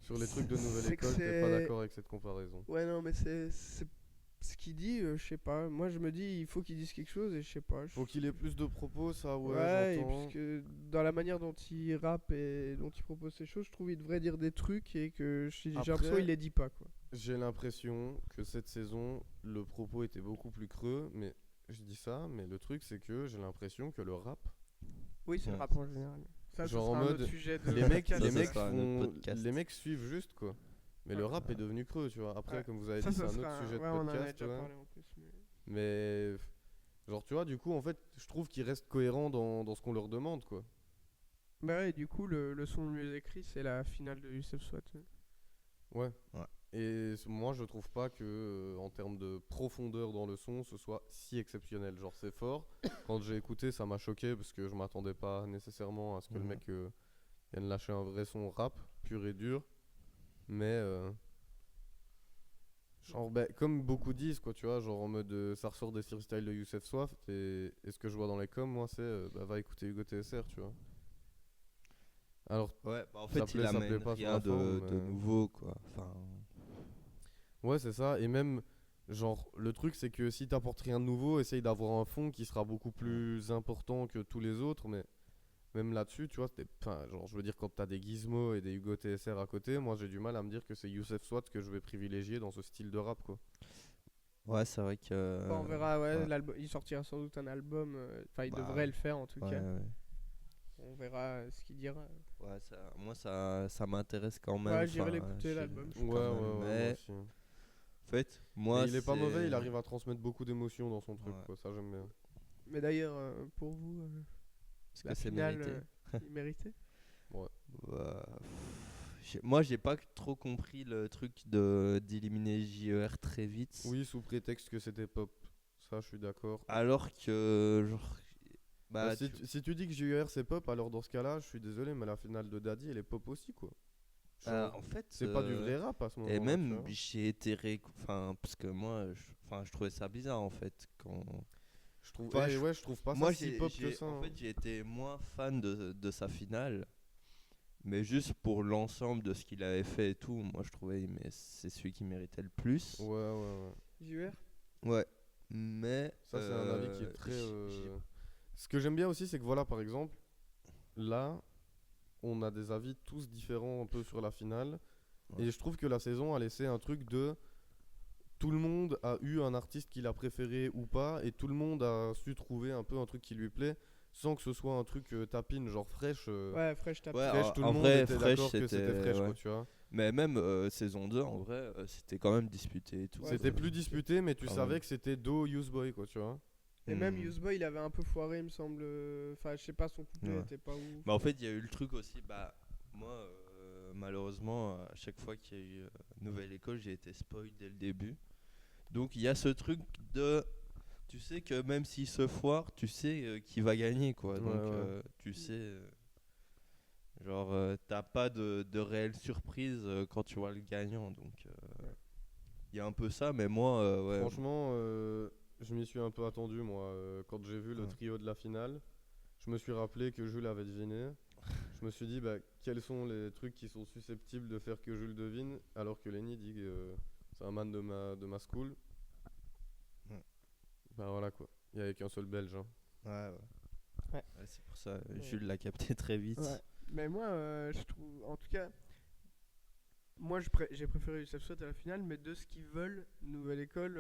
Sur les trucs de Nouvelle C'est que École, t'es pas c'est- d'accord avec cette comparaison. Ouais, non, mais c'est ce qu'il dit, je sais pas. Moi, je me dis, il faut qu'il dise quelque chose et je sais pas. Faut qu'il ait plus de propos, ça, ouais, Ouais, et j'entends. parce que dans la manière dont il rappe et dont il propose ses choses, je trouve qu'il devrait dire des trucs et que j'ai l'impression Après- qu'il les dit pas, quoi. J'ai l'impression que cette saison, le propos était beaucoup plus creux, mais je dis ça, mais le truc c'est que j'ai l'impression que le rap, Oui, c'est le Ouais. rap en général. Ça, Genre sera en un mode, autre sujet de les mecs, Ça, les ça mecs sera un autre podcast. les mecs suivent juste quoi. Mais le rap est devenu creux, tu vois. Après, Ouais. comme vous avez Ça, dit, c'est ça un autre sera sujet de ouais, on en avait podcast. déjà ouais. parlé en plus. Mais... Mais genre, tu vois, du coup, en fait, je trouve qu'ils restent cohérents dans ce qu'on leur demande, quoi. Bah ouais, et du coup, le son le mieux écrit, c'est la finale de Youssef Swat. Ouais. Ouais. Et moi, je trouve pas que, en termes de profondeur dans le son, ce soit si exceptionnel. Genre, c'est fort. Quand j'ai écouté, ça m'a choqué parce que je m'attendais pas nécessairement à ce que le Mhm. mec vienne lâcher un vrai son rap, pur et dur. Mais, genre, bah, comme beaucoup disent, quoi, tu vois, genre en mode ça ressort des freestyles de Youssef Swaft. Et ce que je vois dans les coms, moi, c'est bah, va écouter Hugo TSR, tu vois. Alors, Ouais, bah en Ça fait, plaît, il ça plaît amène pas sur rien la forme, de mais- nouveau, quoi. Enfin, ouais, c'est ça. Et même, genre, le truc, c'est que si t'apportes rien de nouveau, essaye d'avoir un fond qui sera beaucoup plus important que tous les autres. Mais même là-dessus, tu vois, enfin, genre, je veux dire, quand t'as des Gizmo et des Hugo TSR à côté, moi, j'ai du mal à me dire que c'est Youssef Swat que je vais privilégier dans ce style de rap, quoi. ouais, c'est vrai que. Bon, on verra, ouais, ouais. l'album, il sortira sans doute un album. Enfin, il Bah, devrait le faire en tout Ouais, cas. ouais. On verra ce qu'il dira. Ouais, moi ça m'intéresse quand même. Ouais, j'irai enfin, l'écouter, l'album. Ouais, ouais, quand même, ouais, moi mais aussi. en fait, Mais moi il est pas c'est- mauvais, il arrive à transmettre beaucoup d'émotions dans son truc, Ouais. quoi. Ça, j'aime bien. Mais d'ailleurs, pour vous, Est-ce la que c'est finale, mérité? il méritait. Ouais. Bah, moi j'ai pas trop compris le truc d'éliminer JER très vite. Oui, sous prétexte que c'était pop. Ça, je suis d'accord. Alors que genre Bah, bah si tu dis que JUR c'est pop, alors dans ce cas-là, je suis désolé, mais la finale de Daddy, elle est pop aussi, quoi. Genre, en fait c'est pas du vrai rap à ce moment-là. et tu même vois. j'ai été enfin parce que moi je trouvais ça bizarre en fait quand Je trouve, Enfin, ouais, je trouve pas moi ça si pop que ça. en hein. fait j'ai été moins fan de sa finale, mais juste pour l'ensemble de ce qu'il avait fait et tout, moi je trouvais mais c'est celui qui méritait le plus. Ouais, ouais, ouais. JUR. Ouais, mais Ça, c'est un avis qui est très. j'ai- Ce que j'aime bien aussi, c'est que voilà, par exemple, là, on a des avis tous différents un peu sur la finale. Ouais. Et je trouve que la saison a laissé un truc de. Tout le monde a eu un artiste qu'il a préféré ou pas, et tout le monde a su trouver un peu un truc qui lui plaît, sans que ce soit un truc tapine, genre fraîche. Ouais, Fresh Tap. Ouais, Fresh, tout le en monde vrai, était Fresh, d'accord que c'était fraîche, ouais. quoi, tu vois. Mais même saison 2 en vrai c'était quand même disputé et tout. Ouais, C'était plus disputé, mais tu Quand savais même. que c'était Do Useboy, quoi, tu vois. Et même Hmm. Useboy, il avait un peu foiré, il me semble. Enfin, je sais pas, son couplet Ouais. était pas ouf. Bah en fait il y a eu le truc aussi, bah moi malheureusement à chaque fois qu'il y a eu Nouvelle École j'ai été spoil dès le début. Donc il y a ce truc de tu sais que même s'il se foire, tu sais qui va gagner quoi. Ouais, Donc ouais. tu sais genre t'as pas de réelle surprise quand tu vois le gagnant. Donc il y a un peu ça, mais moi ouais. Franchement, je m'y suis un peu attendu, moi. Quand j'ai vu le Ouais. trio de la finale, je me suis rappelé que Jules avait deviné. Je me suis dit, bah, quels sont les trucs qui sont susceptibles de faire que Jules devine, alors que Lenny dit que c'est un man de ma school. Ouais. Bah voilà quoi. Il n'y avait qu'un seul Belge. Hein. Ouais, ouais. Ouais. Ouais, c'est pour ça Jules l'a capté très vite. Ouais. Mais moi, je trouve. En tout cas, moi, j'ai préféré Youssef Swat à la finale, mais de ce qu'ils veulent, Nouvelle École.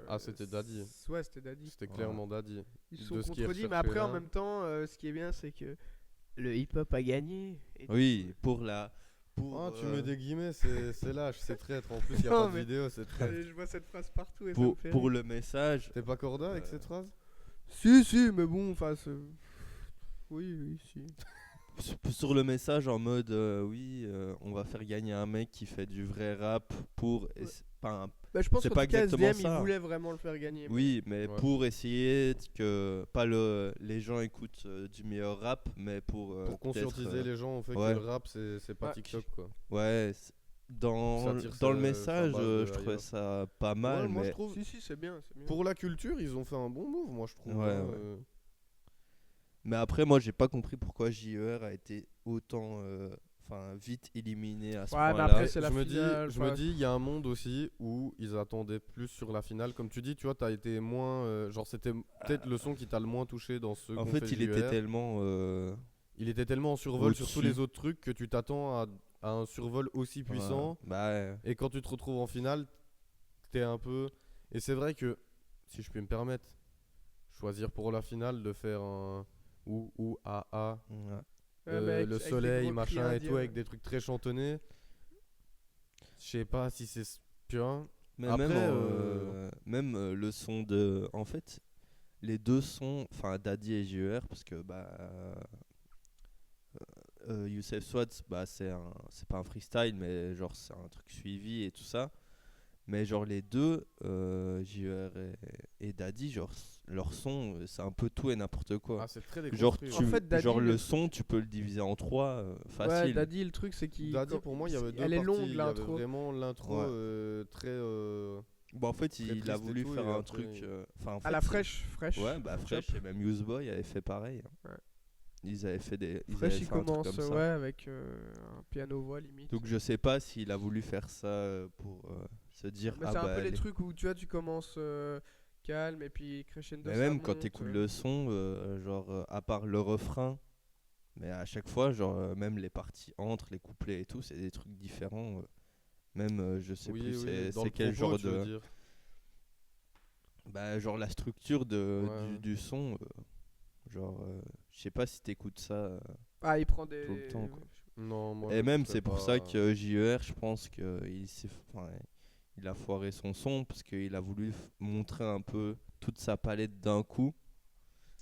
Ah, c'était Daddy. Ouais, c'était Daddy. C'était Ouais. clairement Daddy. Ils se de sont ce qui est contredits, mais recherché après, en là. même temps, ce qui est bien, c'est que le hip-hop a gagné. Et Oui, pour la pour Ah, tu mets des guillemets, c'est lâche, c'est traître. En plus, il n'y a Non, pas de mais- vidéo, c'est traître. je vois cette phrase partout et ça me pour, fait pour rire. le message. T'es pas corda avec Euh, cette phrase? Si, mais bon, enfin. Oui, si. Sur le message en mode oui on va faire gagner un mec qui fait du vrai rap pour pas Bah, je pense C'est qu'en pas tout cas, exactement SDM, ça. il voulait vraiment le faire gagner. oui mais Ouais. pour essayer que pas les gens écoutent du meilleur rap mais pour Pour conscientiser peut-être, les gens au fait ouais. que le rap c'est pas Ouais. TikTok quoi. ouais dans Ça tire dans le sa message base de je trouvais ailleurs. ça pas mal Ouais, moi mais je trouve Si, c'est bien, c'est bien. pour la culture ils ont fait un bon move moi je trouve. Ouais, hein, ouais. Mais après moi j'ai pas compris pourquoi JER a été autant enfin vite éliminé à ce Ouais, mais point-là. après, c'est la je me finale, dis, je me enfin, dis, il y a un monde aussi où ils attendaient plus sur la finale. Comme tu dis, tu vois, t'as été moins. Genre, c'était peut-être le son qui t'a le moins touché dans ce. En qu'on fait il était JER. tellement Il était tellement en survol sur tous au-dessus. les autres trucs que tu t'attends à un survol aussi puissant. ouais. Bah ouais. Et quand tu te retrouves en finale, t'es un peu. Et c'est vrai que, si je puis me permettre, choisir pour la finale de faire un. Ou AA, Ouais. ouais, mais avec- le avec des soleil, gros cris machin et indiens. tout, avec des trucs très chantonnés. Je sais pas si c'est bien. Mais Après, même le son de. En fait, les deux sons, enfin Daddy et JER, parce que bah. Youssef Swat, bah, c'est pas un freestyle, mais genre c'est un truc suivi et tout ça. Mais genre les deux, JER et Daddy, genre leur son, c'est un peu tout et n'importe quoi. Ah, c'est très Genre, déconstruit. En fait, Daddy, genre le le son, tu peux le diviser en trois, Ouais, facile. Daddy, le truc, c'est qu'il. Daddy, pour moi, il y avait deux Elle est parties. longue, Il y avait l'intro. vraiment l'intro Ouais. très. Bon, en fait, Très il a triste et voulu tout, faire et un après, truc. Enfin, en À fait, la c'est- fraîche. Ouais, bah Fresh et même Useboy avaient fait pareil. Ouais. Ils avaient fait des. Ils Fresh, avaient il fait un truc commence comme ça. ouais, avec un piano-voix limite. Donc je sais pas s'il a voulu faire ça pour se dire Mais ah c'est un bah peu les allez. trucs où tu vois, tu commences calme et puis crescendo. Mais ça même quand monte, t'écoutes le son, genre à part le refrain, mais à chaque fois, genre même les parties entre, les couplets et tout, c'est des trucs différents. Même je sais Oui, plus oui, c'est dans le quel propos, genre tu veux de. dire. Bah genre la structure Ouais. du son, Genre, je sais pas si t'écoutes ça. Ah, il prend des. Tout le temps, quoi. Non, moi. Et je même, serais c'est pour pas- ça que JER, je pense qu'il il a foiré son son parce qu'il a voulu montrer un peu toute sa palette d'un coup.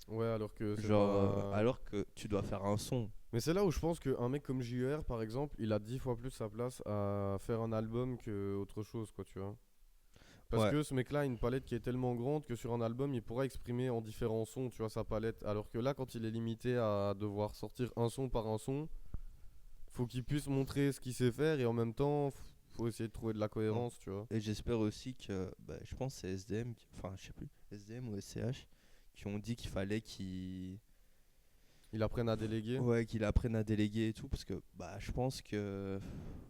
Ouais, alors que c'est Genre, pas- alors que tu dois faire un son. Mais c'est là où je pense qu'un mec comme JER, par exemple, il a 10 fois plus sa place à faire un album que autre chose, quoi, tu vois. Parce Ouais. que ce mec-là a une palette qui est tellement grande que sur un album, il pourra exprimer en différents sons, tu vois, sa palette. Alors que là, quand il est limité à devoir sortir un son par un son, faut qu'il puisse montrer ce qu'il sait faire et en même temps, faut essayer de trouver de la cohérence, tu vois. Et j'espère aussi que, je pense que c'est SDM, enfin, je sais plus, SDM ou SCH, qui ont dit qu'il fallait Il apprenne à déléguer. ouais, qu'il apprenne à déléguer et tout. Parce que, je pense que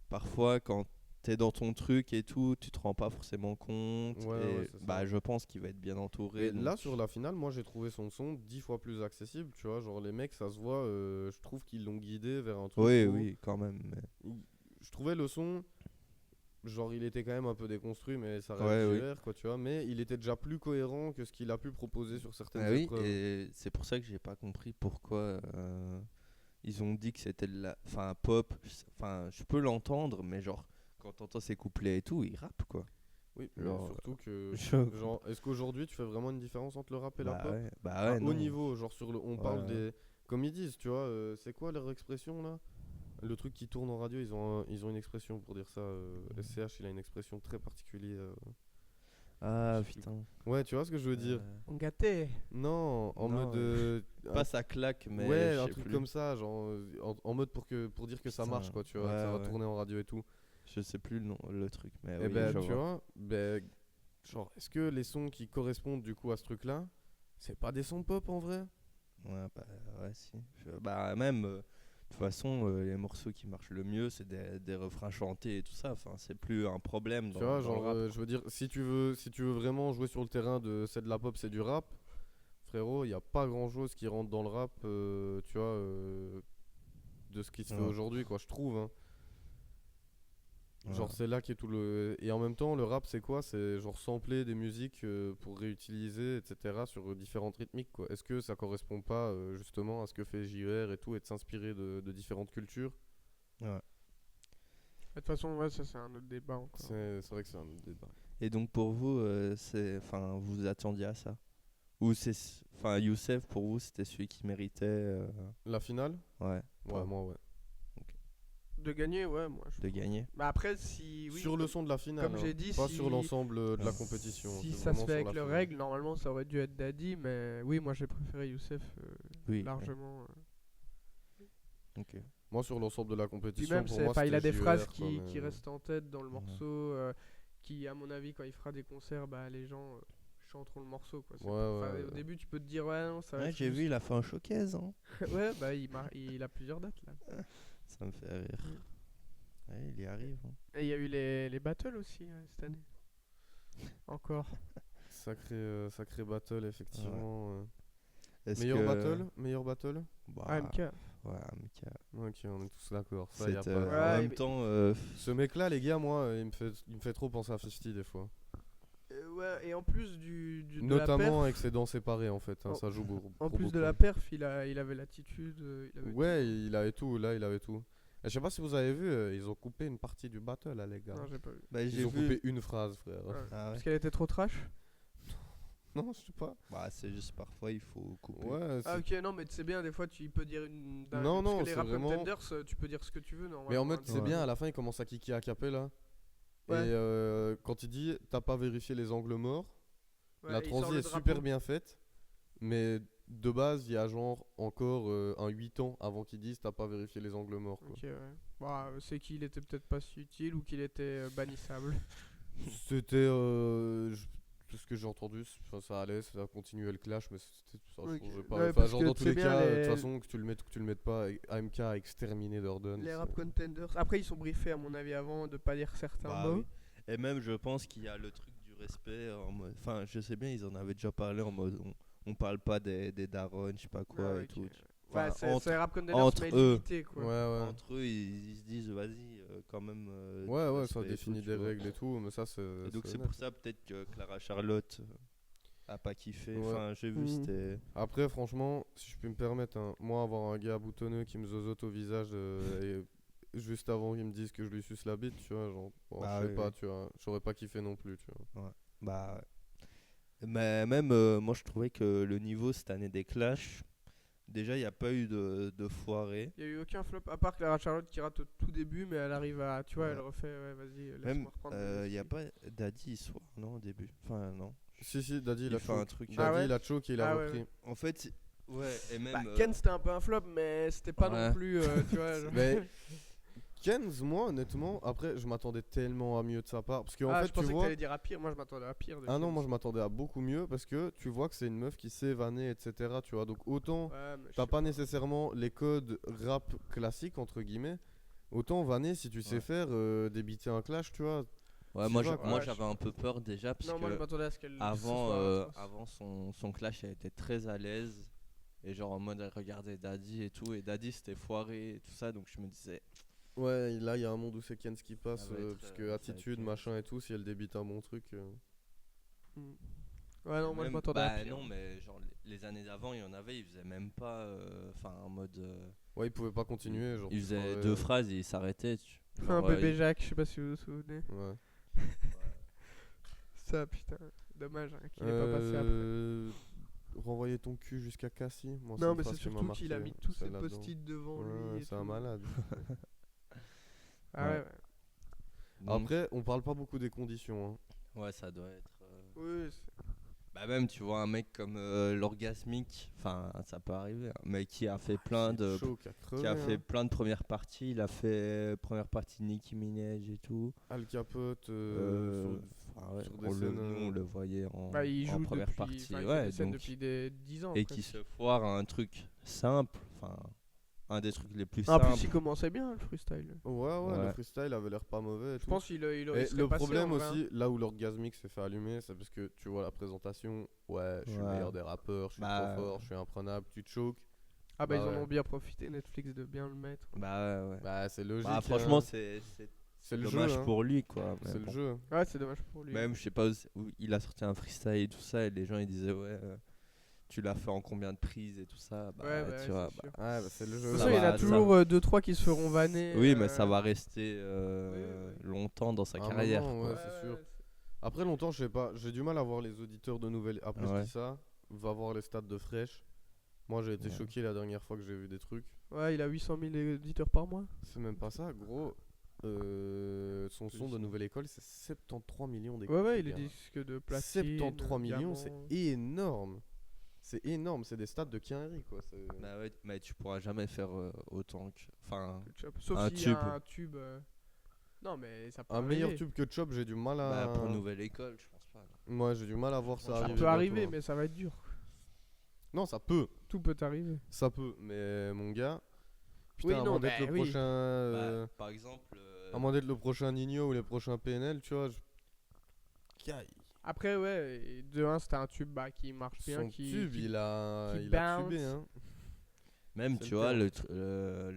parfois, quand t'es dans ton truc et tout, tu te rends pas forcément compte. Ouais, et ouais, c'est ça. je pense qu'il va être bien entouré. Et là, donc- sur la finale, moi j'ai trouvé son son 10 fois plus accessible, tu vois. Genre, les mecs, ça se voit, je trouve qu'ils l'ont guidé vers un truc. Oui, où oui, quand même. Je trouvais le son, genre, il était quand même un peu déconstruit, mais ça Ouais, reste oui. JR, quoi, tu vois. Mais il était déjà plus cohérent que ce qu'il a pu proposer sur certaines Ah oui, épreuves. et c'est pour ça que j'ai pas compris pourquoi ils ont dit que c'était de la. Enfin, pop. Enfin, je peux l'entendre, mais genre, quand t'entends ses couplets et tout, il rappe quoi. Oui, mais genre, surtout que. je- Genre, est-ce qu'aujourd'hui tu fais vraiment une différence entre le rap et la pop? ouais, À haut non. niveau, genre sur le. On Ouais, parle ouais. des. Comme ils disent, tu vois, c'est quoi leur expression là? Le truc qui tourne en radio, ils ont une expression pour dire ça. SCH, il a une expression très particulière. Ah je sais plus putain. Ouais, tu vois ce que je veux dire? On gâté. Non, en Non, mode. Pas ça claque, mais. ouais, je un sais truc plus. comme ça, genre en mode pour dire que ça Putain, marche, quoi, tu vois, que ouais, ça va ouais. tourner en radio et tout. Je sais plus le nom, le truc, mais Et oui, ben, je tu vois. vois, ben, genre, est-ce que les sons qui correspondent du coup à ce truc-là, c'est pas des sons pop en vrai? Ouais, ouais, si. Même, de toute façon, les morceaux qui marchent le mieux, c'est des refrains chantés et tout ça. Enfin, c'est plus un problème Tu dans, vois, dans genre, le rap. je veux dire, si tu veux vraiment jouer sur le terrain de c'est de la pop, c'est du rap, frérot, il y a pas grand-chose qui rentre dans le rap, tu vois, de ce qui se fait Ouais. aujourd'hui, quoi, je trouve, hein. Ouais. Genre c'est là qui est tout le... Et en même temps le rap c'est quoi? C'est genre sampler des musiques pour réutiliser etc. sur différentes rythmiques quoi. Est-ce que ça correspond pas justement à ce que fait JER et tout et de s'inspirer de différentes cultures? Ouais. De toute façon, ouais, ça c'est un autre débat encore. C'est vrai que c'est un autre débat. Et donc, pour vous, vous vous attendiez à ça? Ou Youssef, pour vous, c'était celui qui méritait La finale? ouais, Ouais, moi ouais. De gagner, ouais, moi. de gagner? Bah après, si. Oui, Sur le son de la finale, comme j'ai dit, pas si- sur l'ensemble de la si compétition. Si c'est ça se vraiment fait sur avec la leurs finale. règles, normalement ça aurait dû être Daddy, mais oui, moi j'ai préféré Youssef Oui. largement. Ok. Moi sur l'ensemble de la Puis compétition, même, pour c'est- moi enfin, il a c'était des JER, phrases quoi, qui mais- restent en tête dans le Mhm. morceau, qui, à mon avis, quand il fera des concerts, bah, les gens chanteront le morceau. Quoi. Ouais, Enfin, ouais, au ouais. début, tu peux te dire, ouais, non, ça va Ouais, être j'ai juste- vu, il a fait un showcase. Hein. Ouais, bah, il a plusieurs dates là. Ça me fait rire. Ouais, il y arrive. Hein. Et il y a eu les battles aussi cette année. Encore. Sacré battle effectivement. Est-ce Meilleur que- battle? Meilleur battle? Bah, AMK. Ouais, AMK. Ok, on est tous d'accord. Ça, y a C'était, pas... Ouais, en même mais- temps, Ce mec-là, les gars, moi, il me fait trop penser à 50 des fois. Ouais, et en plus de la Notamment perf, avec ses dents séparées, en fait. Hein, En- ça joue beaucoup. en plus beaucoup. de la perf, il avait l'attitude. Il avait Ouais, il avait tout. Là, il avait tout. Et je sais pas si vous avez vu, ils ont coupé une partie du battle, là, les tout. gars. Non, j'ai pas vu. j'ai Ils ont vu. coupé une phrase, frère. Ouais. Ah ouais. Parce qu'elle était trop trash. Non, je sais pas. C'est juste parfois, il faut couper. Ouais, Ah c'est- ok, non mais tu sais bien, des fois tu peux dire une dingue. Non, parce non, que les c'est rap vraiment- contenders, tu peux dire ce que tu veux normalement. Mais en mode, hein, c'est donc, bien, à la fin, il commence à kicker à capella. Ouais. Et quand il dit, t'as pas vérifié les angles morts, ouais, la il sort transi le est drapeau. super bien faite. Mais de base, il y a genre encore un 8 ans avant qu'ils disent, t'as pas vérifié les angles morts. Quoi. Ok, ouais. Bah, c'est qu'il était peut-être pas si utile ou qu'il était bannissable. C'était. Tout ce que j'ai entendu, ça allait, ça continuait le clash, mais ça Ok. changeait pas. Ouais, Enfin, parce genre que dans tu tous sais les bien, cas, de les- toute façon, que tu le mettes ou que tu le mettes pas, AMK a exterminé Dordogne. Les rap contenders. Après, ils sont briefés à mon avis avant de pas dire certains Bah mots. oui. Et même, je pense qu'il y a le truc du respect. Enfin, je sais bien, ils en avaient déjà parlé en mode on parle pas des darons, je sais pas quoi Ah, et ok. tout. Enfin, Enfin, c'est rap contenders entre mais eux. limité quoi. Ouais. Entre eux, ils se disent, vas-y, quand même. Ouais, du ouais, respect ça et tout, définit tu des vois. règles et tout, mais ça c'est. Et donc, c'est honnête. pour ça, peut-être que Clara Charlotte. a pas kiffé. Ouais. Enfin, j'ai vu, Mhm. c'était. Après, franchement, si je peux me permettre, hein, moi, avoir un gars boutonneux qui me zozote au visage et juste avant qu'il me dise que je lui suce la bite, tu vois, genre, bon, Bah je sais oui, pas, oui. tu vois, j'aurais pas kiffé non plus, tu vois. Ouais. Bah, ouais. Mais même, moi, je trouvais que le niveau cette année des Clash, déjà, il n'y a pas eu de foiré. Il y a eu aucun flop, à part Clara Charlotte qui rate au tout début, mais elle arrive à. Tu vois, Ouais. elle refait, ouais, vas-y, Même, laisse-moi reprendre. il n'y a pas Daddy soir, non, au début. Enfin, non. Si, Daddy, il Il a fait un choke. truc. Ah Daddy, ouais il a choke et il a Ah ouais, repris. ouais. En fait, ouais, et même. Bah, Ken c'était un peu un flop, mais c'était pas Ouais. non plus, tu vois. genre- Mais Kenz, moi, honnêtement, après, je m'attendais tellement à mieux de sa part. Parce qu'en Ah, fait, je tu pensais que vois. t'allais dire à pire, moi je m'attendais à pire. De Ah non, Ken. moi, je m'attendais à beaucoup mieux parce que tu vois que c'est une meuf qui sait vanner, etc. Tu vois, donc autant. Ouais, mais je T'as sais pas nécessairement les codes rap classiques, entre guillemets. Autant vanner si tu sais Ouais. faire débiter un clash, tu vois. Ouais, Tu moi, vas, j'a- quoi. moi Ouais, j'avais un peu peur déjà parce Non, moi je que m'attendais à ce qu'elle. ce avant, soit atroce. avant son clash, elle était très à l'aise. Et genre en mode elle regardait Daddy et tout. Et Daddy c'était foiré et tout ça. Donc je me disais, Ouais, là, il y a un monde où c'est Kenz qui passe. Ça va être, Parce ça que va attitude, être machin et tout, si elle débite un bon truc. Mm. Ouais, non, moi je même- m'attendais à bah pire. non, mais genre les années d'avant, il y en avait, ils faisaient même pas. Enfin, en mode. Ouais, il pouvait pas continuer. Genre, Ils tu faisaient ferais, 2 phrases et ils s'arrêtaient. Un Genre, bébé Jacques, je sais pas si vous vous souvenez. Ouais. Ça, putain, dommage hein, qu'il est pas passé après. Renvoyer ton cul jusqu'à Cassie. Moi, Non, une mais c'est phrase qui m'a surtout qu'il a marqué, mis tous ses celle-là dedans. post-it devant lui. Ouais, et c'est un tout. malade. Ah ouais, Ouais. ouais. donc, Après, on parle pas beaucoup des conditions. Hein. ouais, ça doit être. Oui, c'est- Bah même tu vois un mec comme l'orgasmique, enfin ça peut arriver, hein, mais qui a fait plein C'est de chaud qu'à crever, qui a fait hein. plein de premières parties, il a fait première partie de Nicki Minaj et tout. Al Capote Enfin, ouais, sur des on le, scènes, nous, on le voyait en, Bah, il en joue première depuis, partie, enfin, il fait ouais, des scènes donc, depuis des 10 ans. et qui presque. se foire à un truc simple, enfin un des trucs les plus En simples. plus, il commençait bien le freestyle. Ouais, le Ouais. freestyle avait l'air pas mauvais. Et Je tout. pense qu'il Et serait le passé, problème en vrai, hein. aussi, là où l'orgasmique s'est fait allumer, c'est parce que tu vois la présentation. Ouais, je suis le Ouais. meilleur des rappeurs, je suis Bah, trop fort, je suis imprenable, tu te choques. Ah bah, Bah ils en ouais. ont bien profité, Netflix, de bien le mettre. Bah ouais. Bah, c'est logique. Bah, hein. franchement c'est le dommage jeu. Hein. pour lui quoi. Mais C'est bon. le jeu. Ouais, c'est dommage pour lui. Même, je sais pas, où il a sorti un freestyle et tout ça, et les gens ils disaient, ouais, tu l'as fait en combien de prises et tout ça. Bah, Ouais, bah, tu vois, c'est sûr. Ouais, bah, c'est le De jeu. toute Ça façon, il y en a va, toujours 2-3 qui se feront vanner. oui, mais ça va rester oui. longtemps dans sa À un carrière. moment, quoi. ouais, c'est sûr. Après longtemps, je sais pas, j'ai du mal à voir les auditeurs de nouvelles. Après, je Ouais. dis ça, va voir les stats de Fresh. Moi, j'ai été Ouais. choqué la dernière fois que j'ai vu des trucs. Ouais, il a 800 000 éditeurs par mois. C'est même pas ça, gros. Son son de Nouvelle École, c'est 73 millions d'écoutes. Ouais, ouais, il les est gars. disque de platine. 73 millions, c'est diamant. énorme. C'est énorme, c'est des stats de Quinry, quoi. Bah ouais, mais tu pourras jamais faire autant que. Enfin, Sauf un s'il y a tube. un tube. Non, mais ça peut Un meilleur arriver. tube que Chop, j'ai du mal à. bah, pour Nouvelle École, je pense pas. Moi, j'ai du mal à voir ça Ça Ça arriver. peut bientôt, arriver, hein. mais ça va être dur. Non, ça peut. Tout peut arriver. Ça peut, mais mon gars. Oui, Putain, à non, moins d'être bah le oui. prochain. Bah, par exemple. À moins d'être le prochain Nino ou les prochains PNL, tu vois. Caille. Après, ouais, et de 1, c'était un tube bah, qui marche bien. Son tube, qui il a qui tubé, bounce. hein. Même, c'est tu le vois, terme.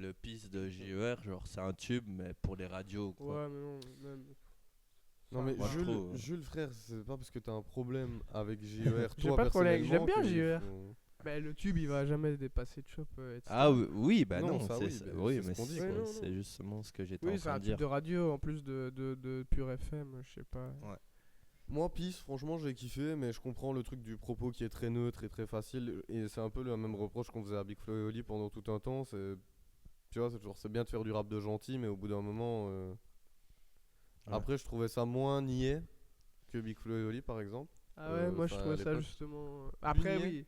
le piste de JER, genre, c'est un tube, mais pour les radios, quoi. Ouais, mais non, même. Non mais Moi, je Jules, trouve, Jules, frère, c'est pas parce que t'as un problème avec JER, J'ai toi pas de problème, j'aime personnellement, bien que il JER. faut- Bah, le tube, il va jamais dépasser Chop. Etc. Ah oui, oui, bah Non, non, ça, c'est oui, ça- mais oui, c'est mais ce qu'on dit, c'est quoi. c'est justement ce que j'étais Oui, en c'est train un de tube dire. de radio en plus de Pure FM, je sais pas. Moi, Peace, franchement, j'ai kiffé, mais je comprends le truc du propos qui est très neutre et très facile, et c'est un peu le même reproche qu'on faisait à Big Flo et Oli pendant tout un temps, c'est... Tu vois, c'est genre, c'est bien de faire du rap de gentil, mais au bout d'un moment... Ouais. Après, je trouvais ça moins niais que Big Flo et Oli, par exemple. Ah ouais, moi je enfin, trouvais à ça l'époque. justement. Après, Ligné. oui.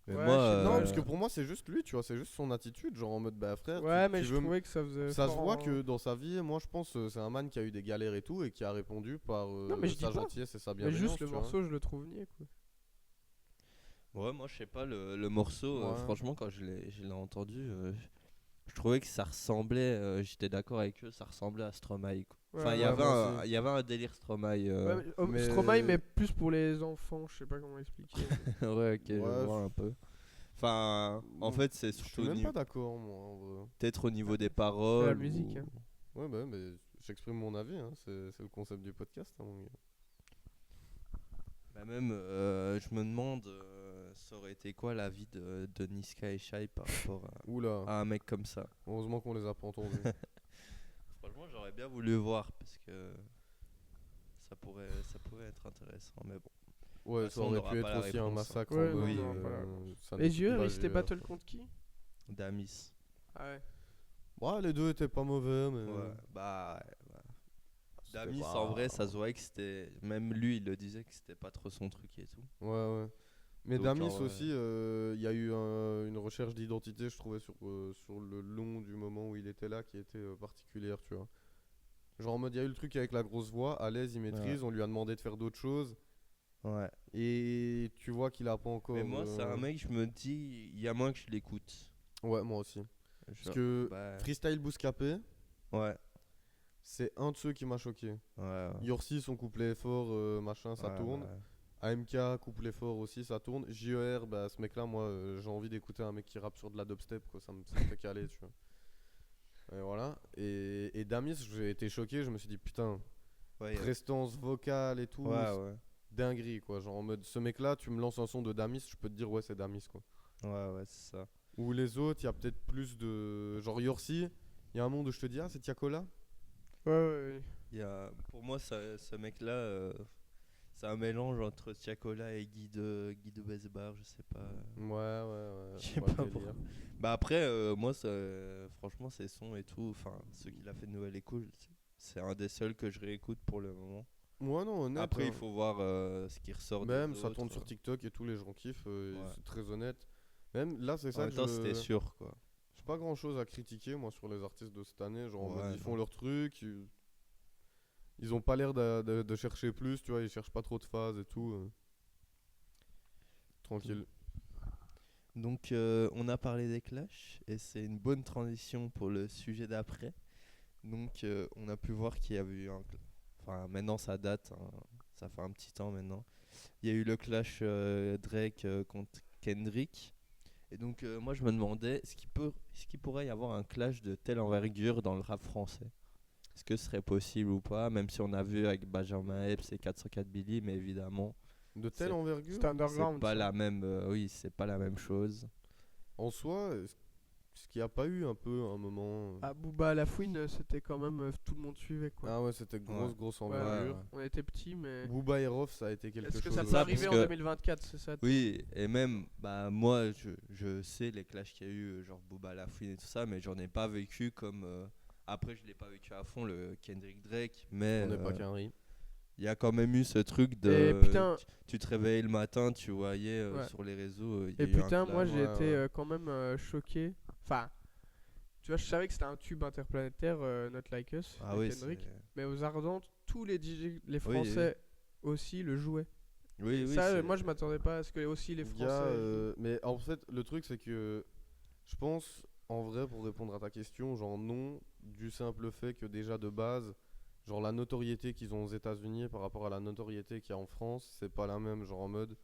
Mais Ouais, moi, je sais Non, pas, parce que pour moi, c'est juste lui, tu vois, c'est juste son attitude, genre en mode, bah frère, Ouais, tu mais je veux me- trouvais que ça faisait. Ça se fort voit en- que dans sa vie, moi je pense c'est un man qui a eu des galères et tout et qui a répondu par mais je dis sa pas. gentillesse et sa Mais bienveillance. juste le tu vois. morceau, je le trouve niais quoi. ouais, moi, je sais pas, le morceau, Ouais. franchement, quand je l'ai entendu, je trouvais que ça ressemblait, j'étais d'accord avec eux, ça ressemblait à Stromae, quoi. Enfin, il y ouais, avait moi un- aussi. il y avait un délire Stromae. Ouais, mais- Stromae, mais plus pour les enfants, je sais pas comment expliquer. Ouais, ok, je Ouais, vois un peu. Enfin, en fait, c'est Je suis surtout même pas d'accord, moi. En vrai. peut-être au niveau des paroles. la musique, ou- hein. Ouais, bah, mais j'exprime mon avis, hein. C'est le concept du podcast, hein, mon gars. Bah même, je me demande, ça aurait été quoi la vie de Niska et Shai par rapport Oula, à un mec comme ça. heureusement qu'on les a pas entendus. Franchement, j'aurais bien voulu voir parce que ça pourrait être intéressant, mais bon. Ouais, toute ça façon, on aurait n'aura pu pas être la aussi un réponse, hein. massacre Ouais, en non, mode. non, voilà. Ça Les ne yeux, pas ils s'étaient GR, battle quoi. contre qui? Damis. Ah ouais. Ouais, les deux étaient pas mauvais, mais. Ouais, bah, ouais. c'était Damis, pas- en vrai, ça se voyait que c'était. Même lui, il le disait que c'était pas trop son truc et tout. Ouais, ouais. Mais Donc, Damis en vrai- aussi, il y a eu une recherche d'identité, je trouvais, sur le long du moment où il était là, qui était particulière, tu vois. Genre en mode, il y a eu le truc avec la grosse voix, à l'aise, il maîtrise, on lui a demandé de faire d'autres choses, Ouais. et tu vois qu'il a pas encore. Mais moi, c'est un mec, je me dis, il y a moins que je l'écoute. Ouais, moi aussi. Parce Genre, que bah, Freestyle Bouscapé, ouais. c'est un de ceux qui m'a choqué. Ouais. Yorsi, son couplet est fort, machin, ça Ouais, tourne. ouais. AMK, couplet fort aussi, ça tourne. JER, bah ce mec-là, moi, j'ai envie d'écouter un mec qui rappe sur de la dubstep, quoi. Ça me fait caler, tu vois. Et voilà. Et Damis, j'ai été choqué, je me suis dit, putain, Ouais, prestance vocale et tout, ouais, c'est ouais. dinguerie, quoi. Genre en mode, ce mec-là, tu me lances un son de Damis, je peux te dire, ouais, c'est Damis, quoi. Ouais, ouais, c'est ça. Ou les autres, il y a peut-être plus de. Genre Yorsi, il y a un monde où je te dis, ah, c'est Tiakola. Ouais, ouais. Pour moi, ce mec-là, c'est un mélange entre Tiakola et Guy de Besbar, je sais pas. Ouais. Je sais je vois pas le délire. pourquoi. Bah après, moi, franchement, ses sons et tout, enfin, ceux qu'il a fait de Nouvelle Écho, c'est un des seuls que je réécoute pour le moment. Ouais, non, honnête. Après, hein. il faut voir ce qui ressort Même, des ça tourne autres. sur TikTok et tous les gens kiffent, Ouais. c'est très honnête. Même là, c'est En ça même que temps, c'était sûr, quoi. j'ai pas grand chose à critiquer, moi, sur les artistes de cette année. Genre, en mode, Ouais, ils font non. leur truc, ils ont pas l'air de chercher plus, tu vois, ils cherchent pas trop de phases et tout. Tranquille. Donc, on a parlé des clashs et c'est une bonne transition pour le sujet d'après. Donc, on a pu voir qu'il y avait eu Enfin, maintenant ça date, hein, ça fait un petit temps maintenant. Il y a eu le clash Drake contre Kendrick. Et donc, moi je me demandais, est-ce qu'il pourrait y avoir un clash de telle envergure dans le rap français? Est-ce que ce serait possible ou pas? Même si on a vu avec Benjamin Epps et 404 Billy, mais évidemment, De telle c'est- envergure, C'était underground. c'est pas ça. la même. Oui, c'est pas la même chose. en soi, est-ce qu'il n'y a pas eu un peu un moment. Ah, Booba à la fouine, c'était quand même. Tout le monde suivait quoi. Ah ouais, c'était grosse Ouais, envergure. ouais. On était petits, mais. Booba et Rof, ça a été quelque Est-ce que chose. ça peut Ça, arriver en parce que- 2024, c'est ça? Oui, et même, bah moi, je sais les clashs qu'il y a eu, genre Booba Lafouine et tout ça, mais j'en ai pas vécu comme. Après, je l'ai pas vécu à fond, le Kendrick Drake, mais On n'est pas qu'un riz. il y a quand même eu ce truc de. Et putain, Tu te réveillais le matin, tu voyais Ouais. sur les réseaux. Il y et a eu un putain, clash. moi j'ai ouais, été ouais. quand même choqué. Enfin, tu vois, je savais que c'était un tube interplanétaire, Not Like Us, Ah de oui, Kendrick. c'est- Mais aux Ardentes, tous les DJ, les Oui, Français aussi le jouaient. oui, oui. Ça, c'est- moi je m'attendais pas à ce que aussi les Il y Français. a, mais en fait, le truc, c'est que je pense, en vrai, pour répondre à ta question, genre non, du simple fait que déjà de base, genre la notoriété qu'ils ont aux États-Unis par rapport à la notoriété qu'il y a en France, c'est pas la même. Genre en mode,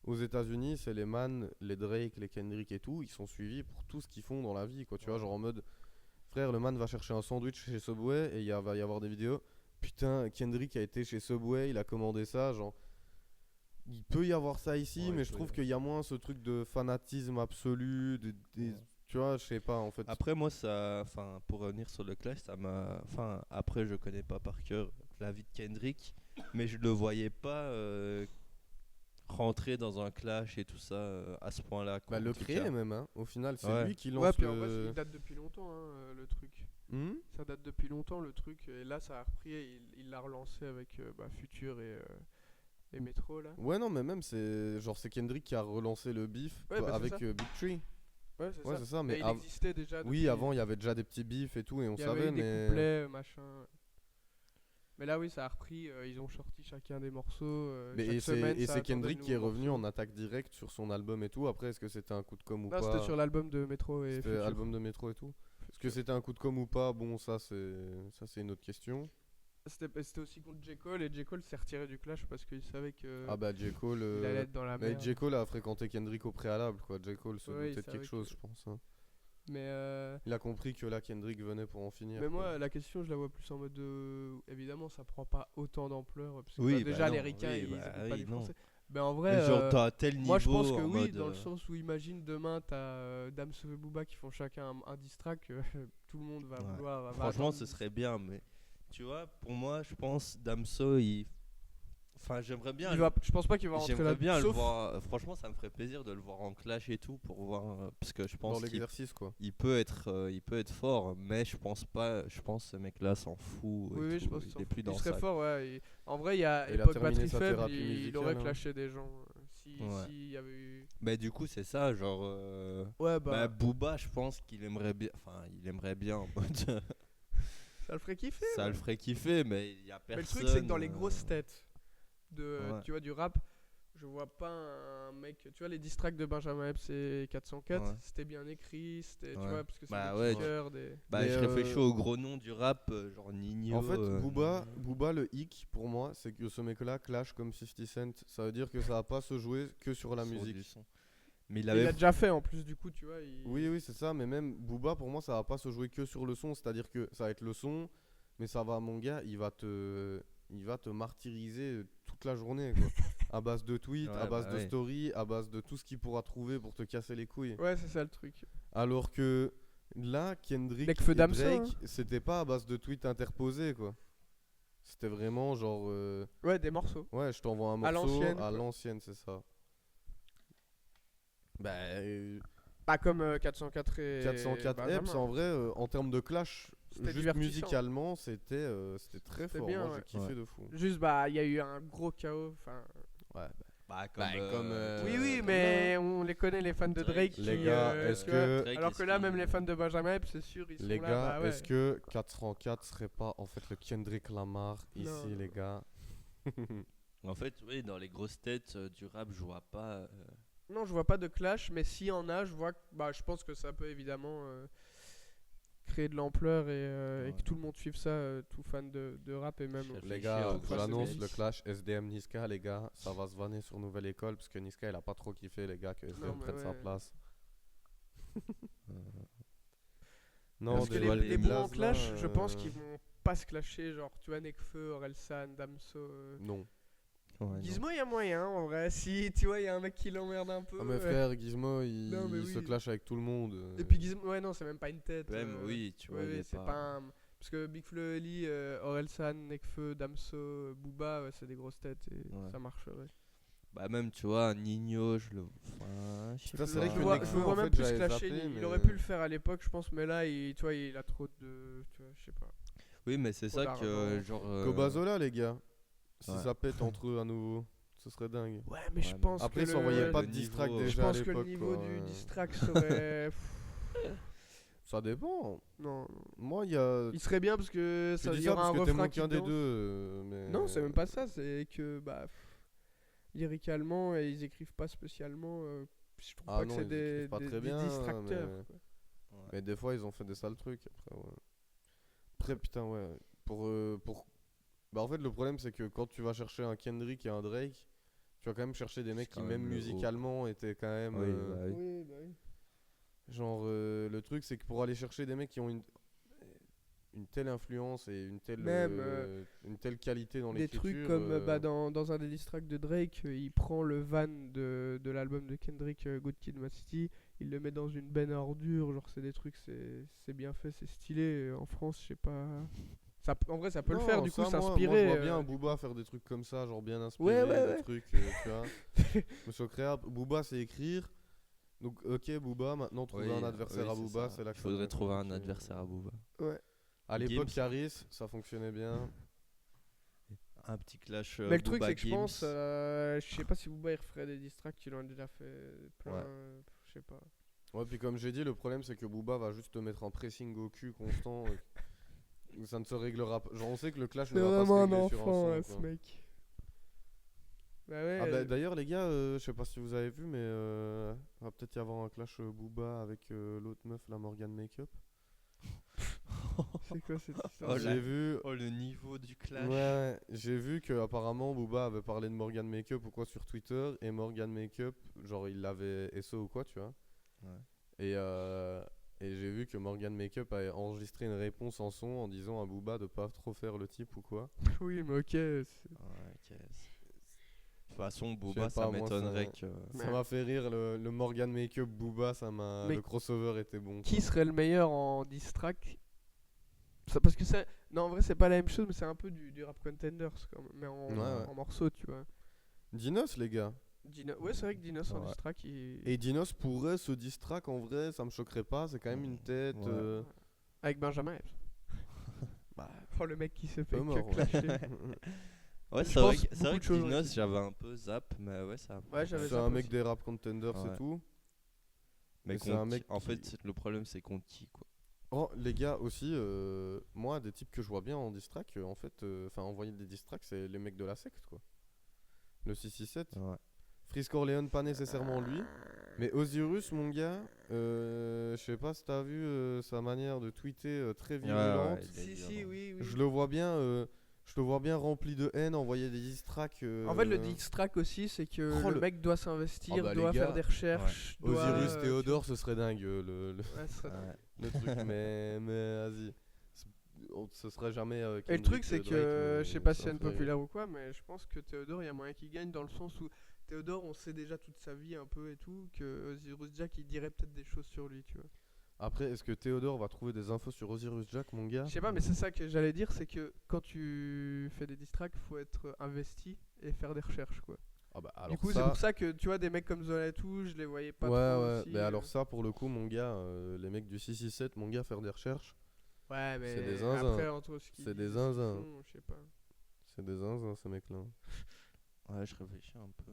aux États-Unis, c'est les Man, les Drake, les Kendrick et tout, ils sont suivis pour tout ce qu'ils font dans la vie, quoi. Tu vois, genre en mode, frère, le Man va chercher un sandwich chez Subway et va y avoir des vidéos. Putain, Kendrick a été chez Subway, il a commandé ça, genre. Il peut y avoir ça ici, Ouais, mais il je peut y trouve avoir qu'il y a moins ce truc de fanatisme absolu, tu vois, je sais pas en fait. Après, moi, enfin, pour revenir sur le clash, ça m'a. Enfin, après, je connais pas par cœur la vie de Kendrick, mais je le voyais pas rentrer dans un clash et tout ça à ce point-là. quoi, Bah, en le tout créer cas. même, hein. Au final, c'est Ouais. lui qui Ouais, lance puis en vrai, le. il date depuis longtemps, hein, le truc. Hmm. Ça date depuis longtemps le truc. Et là, ça a repris et il l'a relancé avec Future et Metro là. Ouais, non, mais même c'est genre c'est Kendrick qui a relancé le beef Ouais, bah, c'est avec ça. Big Tree. Ouais, c'est Ouais, ça. c'est ça, Mais mais il existait déjà. oui, depuis- avant il y avait déjà des petits beefs et tout, et on il y avait savait, eu des mais. couplets, machin. Mais là, oui, ça a repris. Ils ont sorti chacun des morceaux. Mais chaque et semaine, c'est ça attendait Kendrick de qui est nouveaux revenu morceaux. en attaque directe sur son album et tout. Après, est-ce que c'était un coup de com ou Non, pas? c'était sur l'album de Metro et C'était Future. album de métro et tout. Est-ce que c'était un coup de com ou pas? Bon, ça c'est une autre question. C'était aussi contre J. Cole et J. Cole s'est retiré du clash parce qu'il savait que Ah bah J. Cole. il allait être dans la Mais merde. J. Cole a fréquenté Kendrick au préalable, quoi. J. Cole se Ouais, il doutait de savait quelque chose, que- je pense. Hein. Mais, Il a compris que là, Kendrick venait pour en finir. mais quoi. moi, la question, je la vois plus en mode de. Évidemment, ça prend pas autant d'ampleur. Parce que Oui, bah, déjà, bah les non, ricains, oui, ils bah écoutent pas oui, du non. français. Ben en vrai, Mais genre, t'as un tel niveau moi je pense que en oui, mode, dans le sens où imagine demain, t'as Damso et Booba qui font chacun un diss track, tout le monde va ouais. vouloir. va Franchement, attendre. ce serait bien, mais tu vois, pour moi, je pense Damso, il. Enfin, j'aimerais bien. Je pense pas qu'il va rentrer là. J'aimerais bien le Sauf, voir. Franchement, ça me ferait plaisir de le voir en clash et tout pour voir. Parce que je Dans pense qu'il l'exercice, quoi. il peut être fort, mais je pense pas. Je pense que ce mec-là s'en fout. Et oui, tout, je pense il qu'il est plus dans il serait ça. fort, ouais. En vrai, il y a Et il a époque terminé batterie sa faible, thérapie il musicale, aurait hein. clashé des gens. Si Ouais. il y avait eu. Mais du coup, c'est ça, genre. Ouais, Bah, Booba, je pense qu'il aimerait bien. Enfin, il aimerait bien en mode. ça le ferait kiffer. Ça ouais. le ferait kiffer, mais il y a Mais personne. le truc, c'est que dans les grosses têtes Ouais. tu vois, du rap, je vois pas un mec. Tu vois, les diss tracks de Benjamin Epps et 404, Ouais. c'était bien écrit, c'était, tu Ouais. vois, parce que c'est Bah des ouais, kickers, des. Bah, Mais, je réfléchis aux gros noms du rap, genre Nino. En fait, Booba, le hic pour moi, c'est que ce mec-là clash comme 50 Cent. Ça veut dire que ça va pas se jouer que sur la sur musique. du son. Mais il Il avait. l'a déjà fait en plus, du coup, tu vois. Oui, c'est ça, mais même Booba, pour moi, ça va pas se jouer que sur le son. C'est-à-dire que ça va être le son, mais ça va, mon gars, il va te martyriser toute la journée, quoi. À base de tweets, Ouais, à base bah de ouais. stories, à base de tout ce qu'il pourra trouver pour te casser les couilles. Ouais, c'est ça le truc. Alors que là, Kendrick Nekfeu et Damso, Drake, hein. c'était pas à base de tweets interposés, quoi. C'était vraiment genre, Ouais, des morceaux. ouais, je t'envoie un À morceau l'ancienne, à quoi. l'ancienne, c'est ça. Bah, Pas comme 404 et. 404 Benjamin. Epps, en vrai, en termes de clash, C'était juste divertissant. musicalement, c'était très C'était fort. bien, Moi, ouais. j'ai kiffé Ouais. de fou. Juste, bah, il y a eu un gros chaos. Enfin. Ouais. Bah, Oui, oui, mais on les connaît, les fans de Drake. Les qui, gars, est-ce tu vois, que Drake, alors est-ce que là, qu'il- même les fans de Benjamin Epps, c'est sûr, ils les sont gars, là. Bah, ouais. est-ce que 404 serait pas en fait le Kendrick Lamar ici, Non. les gars? En fait, oui, dans les grosses têtes du rap, je vois pas. Non, je vois pas de clash, mais s'il y en a, je vois que, bah, je pense que ça peut évidemment créer de l'ampleur et Ouais. que tout le monde suive ça, tout fan de rap et même. Chef. Les Réfléchir gars, au je cross l'annonce, mix. le clash SDM Niska, les gars, ça va se vanner sur Nouvelle École parce que Niska il a pas trop kiffé, les gars, que SDM Non, mais prenne sa ouais. place. Euh, Non, Parce que des les, fois, les les bons en blazes, clash, là, je pense qu'ils vont pas se clasher, genre tu vois Nekfeu, Orelsan, Damso. Non. ouais, non. Gizmo, il y a moyen en vrai. Si tu vois, il y a un mec qui l'emmerde un peu. Ah, mais frère, Gizmo, il, Non, mais il se oui. clash avec tout le monde. Et puis Gizmo, ouais, non, c'est même pas une tête. Même, oui, tu vois, ouais, il ouais, est c'est pas. pas un. Parce que Big Flo et Oli, Orelsan, Nekfeu, Damso, Booba, ouais, c'est des grosses têtes et Ouais. ça marcherait. Bah, même, tu vois, un Nino, je le. Enfin, je sais Ça, c'est pas. vrai Je que le vois, Nekfeu, je le vois en même fait, plus j'avais clasher. zappé, Il mais- aurait pu le faire à l'époque, je pense, mais là, tu vois, il a trop de. Tu vois, je sais pas. Oui, mais c'est Trop ça d'argent, que, tu genre. Cobazola, les gars. Si ouais. ça pète entre eux à nouveau, ce serait dingue. Ouais, mais je Ouais, pense Après, que ils s'envoyaient le- pas le de diss track niveau- Je déjà à pense que le l'époque. niveau quoi, du ouais. diss track serait. Ça dépend. Non, Moi, il y a. il serait bien parce que Tu ça dis y ça aura parce un que t'aimes refrain qui aucun des danse. deux. Mais... Non, c'est même pas ça, c'est que bah lyricalement ils écrivent pas spécialement. Je trouve Ah pas non, que c'est ils des, écrivent pas des, très des bien, distracteurs. mais- quoi. Ouais. Mais des fois, ils ont fait des sales trucs. Après, ouais. Après putain, ouais. Pour... Bah, en fait, le problème, c'est que quand tu vas chercher un Kendrick et un Drake, tu vas quand même chercher des mecs qui, quand même même le haut, musicalement, étaient quand même. Oui, bah oui. Oui, bah oui. Genre, le truc, c'est que pour aller chercher des mecs qui ont une telle influence et Même, une telle qualité dans Des l'écriture. trucs comme bah, dans un des diss tracks de Drake, il prend le van de l'album de Kendrick, Good Kid, Mad City, il le met dans une benne à ordures, genre c'est des trucs, c'est bien fait, c'est stylé. En France, je sais pas. Ça, en vrai, ça peut le Non, faire, du coup, ça, moi, s'inspirer. Moi, je vois bien Booba faire des trucs comme ça, genre bien inspiré, Ouais, ouais, des ouais. trucs, tu vois. Monsieur Créable, Booba, c'est écrire. Donc, ok, Booba, maintenant, trouver Oui, un adversaire oui, à c'est Booba, ça. c'est là Il que ça faudrait devient trouver un compliqué. adversaire à Booba. Ouais. À l'époque, Gims. Caris, ça fonctionnait bien. Un petit clash. Mais le truc, Booba c'est que je Gims. pense, je sais pas si Booba il referait des diss tracks, il en a déjà fait plein, Ouais. je sais pas. Ouais, puis comme j'ai dit, le problème, c'est que Booba va juste te mettre un pressing au cul constant. Ça ne se réglera pas. Genre, on sait que le clash ne C'est va pas se vraiment un régler sur un enfant, son, là, quoi. ce mec. Bah ouais. Ah bah, d'ailleurs les gars, je sais pas si vous avez vu, mais va peut-être y avoir un clash Booba avec l'autre meuf, la Morgan Makeup. c'est quoi cette histoire Oh là. J'ai vu, Oh, le niveau du clash. ouais, j'ai vu que apparemment Booba avait parlé de Morgan Makeup ou quoi sur Twitter et Morgan Makeup, genre il l'avait SO ou quoi, tu vois. Ouais. Et Et j'ai vu que Morgan Makeup a enregistré une réponse en son en disant à Booba de pas trop faire le type ou quoi. Oui, mais ok. Ouais, ok. De toute façon, Booba, sais pas, ça moi, m'étonnerait ça- que. Ça m'a fait rire, le Morgan Makeup Booba, Mais le crossover était bon. Qui quoi. serait le meilleur en diss track? Parce que c'est. Non, en vrai, c'est pas la même chose, mais c'est un peu du rap contenders, mais Ouais. en morceaux, tu vois. Dinos, les gars. Ouais, c'est vrai que Dinos en Ouais. diss track, Et Dinos pourrait se distract en vrai, ça me choquerait pas, c'est quand même une tête. Ouais. Avec Benjamin Epps. Bah, Oh, le mec qui se fait peu mort, que ouais. clasher. Ouais, Je c'est vrai pense que, c'est vrai beaucoup de que choses Dinos, auraient pu. j'avais un peu zap, mais ouais, ça. Ouais, j'avais c'est ça un mec aussi. des rap contenders, Ouais. c'est tout. Mais Et c'est un contre mec en qui- fait, le problème, c'est contre qui, quoi. Oh, les gars, aussi, moi, des types que je vois bien en distract, en fait, enfin, envoyer des distracts, c'est les mecs de la secte, quoi. Le 667. Ouais. Freeze Corleone, pas nécessairement lui. Mais Osiris, mon gars, je sais pas si t'as vu sa manière de tweeter très virulente. ouais, il est Si, violent. oui. Je le vois bien, rempli de haine, envoyer des distracts. En fait, le diss track aussi, c'est que Oh, le mec doit s'investir, Ah bah, les doit faire gars. des recherches, doit. Osiris Théodore, ce serait dingue, Ouais, ce serait- Ouais. le truc, mais vas-y. Ce serait jamais. Et le Kendrick, truc, c'est Drake, que mais je sais pas si ça c'est me fait rire. populaire ou quoi, mais je pense que Théodore, il y a moyen qu'il gagne dans le sens où Théodore, on sait déjà toute sa vie un peu et tout, que Osiris Jack, il dirait peut-être des choses sur lui, tu vois. Après, est-ce que Théodore va trouver des infos sur Osiris Jack, mon gars? Je sais pas, mais c'est ça que j'allais dire, c'est que quand tu fais des diss tracks, faut être investi et faire des recherches, quoi. Ah bah, Du alors coup, c'est pour ça que tu vois des mecs comme Zola et tout, je les voyais pas trop ouais, aussi, mais alors ça, pour le coup, mon gars, les mecs du 667, mon gars, faire des recherches, Ouais, mais c'est des zinzins. après entre ce qu'ils C'est des disent et ce qu'ils zinzins. font, je sais pas. c'est des zinzins, ces mecs-là. Ouais, je réfléchis un peu.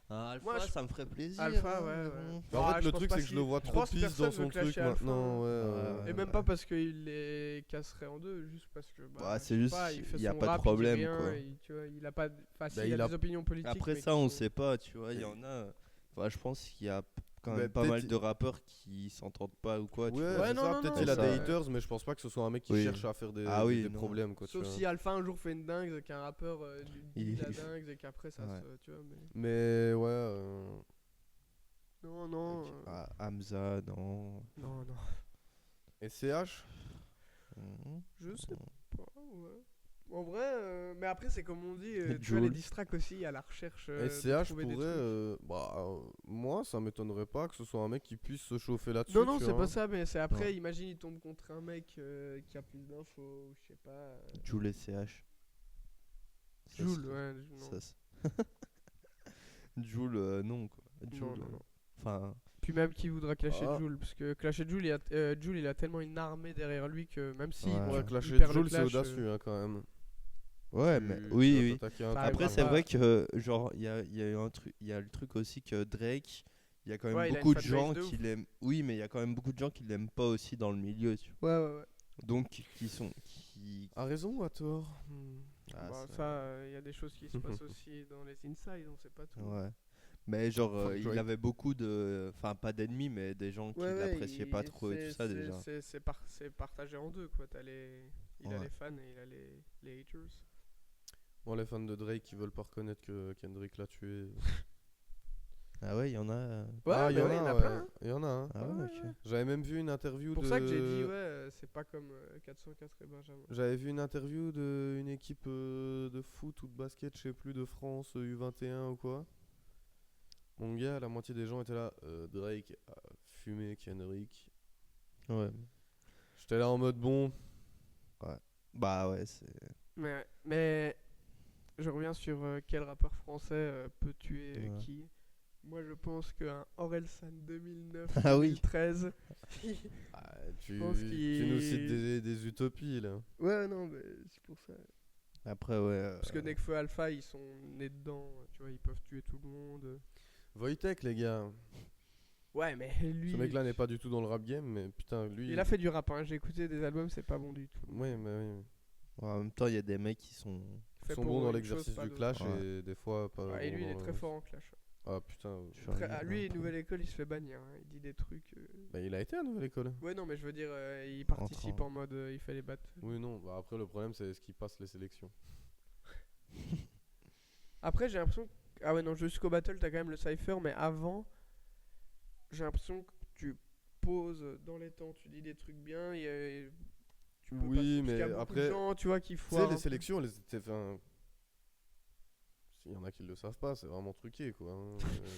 Alpha, Moi, ça me ferait plaisir. Alpha, hein, ouais, mais ouais. bon. Bah, en Ah, fait, je le pense truc, pas c'est que je qu'il- le vois je trop pense que pisse dans personne son veut truc clasher Alpha, maintenant. Ouais, Et même pas parce qu'il les casserait en deux, juste parce que bah, Bah, je c'est sais juste, pas, il fait y a son pas de rap, problème, il dit rien, quoi. tu vois, il a pas enfin, si, Bah, il il a a- des opinions politiques. Après mais ça, qui on sont- sait pas, tu vois. Il y en a. Enfin, je pense qu'il y a quand Bah, même pas peut-être mal il- de rappeurs qui s'entendent pas ou quoi. tu Ouais, vois. c'est non, ça, non, peut-être non, il a ça- des haters, mais je pense pas que ce soit un mec qui Oui. cherche à faire des, Ah oui, des non. problèmes, quoi. tu Sauf vois. si Alpha un jour fait une dingue, qu'un rappeur dit Il- la dingue et qu'après ça Ouais. se. Tu vois, mais. Mais ouais. Non. Ah, Hamza, non. Non. Et CH? Mhm. Je sais pas, ouais. En vrai, mais après, c'est comme on dit, tu vois, les Jul. diss tracks aussi, à la recherche. Et de CH trouver des pourrait. trucs. Moi, ça m'étonnerait pas que ce soit un mec qui puisse se chauffer là-dessus. Non, tu c'est vois. pas ça, mais c'est après, Ouais. imagine, il tombe contre un mec qui a plus d'infos, je sais pas. Jul et CH. Ça, Jul, c'est- ouais, non. ça, c'est- Jul, non, quoi. Jul, Non. Enfin, Puis même qui voudra clasher Ah. Jul, parce que clasher Jul, Jul, il a tellement une armée derrière lui que même si Ouais. tu- Ouais, tu clasher perds le Jules, c'est clash, audacieux hein, quand même. ouais, Tu- mais tu oui, vas oui. t'attaquer à un Ça truc. Après, arrivera c'est pas. vrai que, genre, il y a eu un truc, il y a le truc aussi que Drake, il y a quand même Ouais, il a une beaucoup de fanbase gens de ouf. qui l'aiment. Oui, mais il y a quand même beaucoup de gens qui l'aiment pas aussi dans le milieu, tu vois. Ouais. Donc, qui sont. Qui... A raison ou à tort? Ah, Bah, ça- ça, il y a des choses qui se passent aussi dans les inside, on sait pas tout. Ouais. Mais genre, Fuck il Drake. avait beaucoup de. Enfin, pas d'ennemis, mais des gens qui l'appréciaient pas trop et tout ça déjà. C'est partagé en deux, quoi. Il a Ouais. les fans et il a les haters. Bon, les fans de Drake qui veulent pas reconnaître que Kendrick l'a tué. Ah ouais, il y en a. Ouais, Ah, il y en a ouais. plein. Hein. Il y en a, hein. Ah ouais, ok. J'avais même vu une interview C'est pour de. ça que j'ai dit, ouais, c'est pas comme 404 et Benjamin. J'avais vu une interview d'une équipe de foot ou de basket, je sais plus, de France, U21 ou quoi. Mon gars, la moitié des gens étaient là. Drake a fumé Kendrick. Ouais. J'étais là en mode bon. Bah ouais, c'est. Mais je reviens sur quel rappeur français peut tuer Ouais. qui. Moi, je pense qu'un Orelsan 2009, Ah oui. 2013. Ah, tu, pense tu qu'il- nous cites des utopies là. Ouais, non, mais c'est pour ça. Après, ouais. Parce que Nekfeu Alpha, ils sont nés dedans, tu vois, ils peuvent tuer tout le monde. Wojtek, les gars. Ouais, mais lui. Ce mec-là n'est pas du tout dans le rap game, mais putain, lui. Il a fait du rap, hein. J'ai écouté des albums, c'est pas bon du tout. Ouais, mais oui. Ouais, en même temps, il y a des mecs qui sont. Fait Ils sont pour bons dans une l'exercice chose, pas du d'autre. clash Ouais. et des fois pas. Ouais, et lui, bons il est dans très le- fort en clash. Ah putain. Je suis un Lui, peu. nouvelle école, il se fait bannir. Hein. Il dit des trucs. Bah, il a été à Nouvelle École. Ouais, non, mais je veux dire, il participe Entrant. en mode il fait les battes. Oui, non. Bah, après, le problème, c'est est-ce qu'il passe les sélections. Après, j'ai l'impression. Ah ouais, non, jusqu'au battle, t'as quand même le cypher, mais avant, j'ai l'impression que tu poses dans les temps, tu dis des trucs bien, tu peux Oui, passer, parce qu'il mais y a beaucoup après, de gens, tu vois, qui Tu sais, foirent. les sélections, enfin, il y en a qui le savent pas, c'est vraiment truqué, quoi.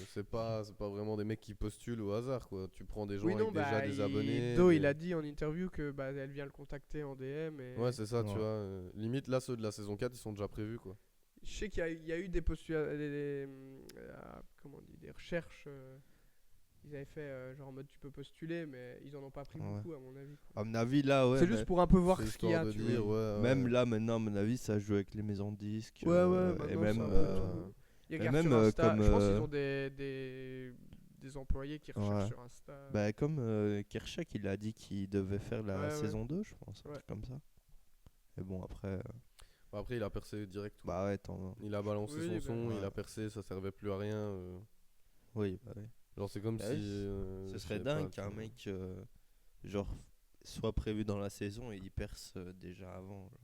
C'est pas vraiment des mecs qui postulent au hasard, quoi. Tu prends des gens Oui, non, avec déjà des abonnés. Do, des- il a dit en interview que bah, elle vient le contacter en DM. Et Ouais, c'est ça, tu Ouais. vois. Limite, là, ceux de la saison 4, ils sont déjà prévus, quoi. je sais qu'il y a eu des comment on dit, des recherches. Ils avaient fait genre en mode tu peux postuler, mais ils en ont pas pris Ouais. beaucoup, à mon avis, quoi. À mon avis, là, ouais. C'est juste pour un peu voir C'est ce qu'il y a, histoire de tu dire, vois. ouais, Même ouais. là, maintenant, à mon avis, ça joue avec les maisons de disques. Ouais, et maintenant, même. c'est un peu tout. Ils et regardent même, sur Insta. comme, Je pense qu'ils ont des employés qui recherchent ouais. sur Insta. Bah, comme Kershak, il a dit qu'il devait faire la Ouais, saison 2, je pense, un Ouais. truc comme ça. Et bon, après, Après, il a percé direct. bah ouais, tant. Il a balancé Oui, son son, bah, il ouais. a percé, ça servait plus à rien. Oui, bah oui. Genre, c'est comme Bah si. oui, je Ce serait sais dingue pas, qu'un tu vois. mec, genre, soit prévu dans la saison et il perce déjà avant. Genre.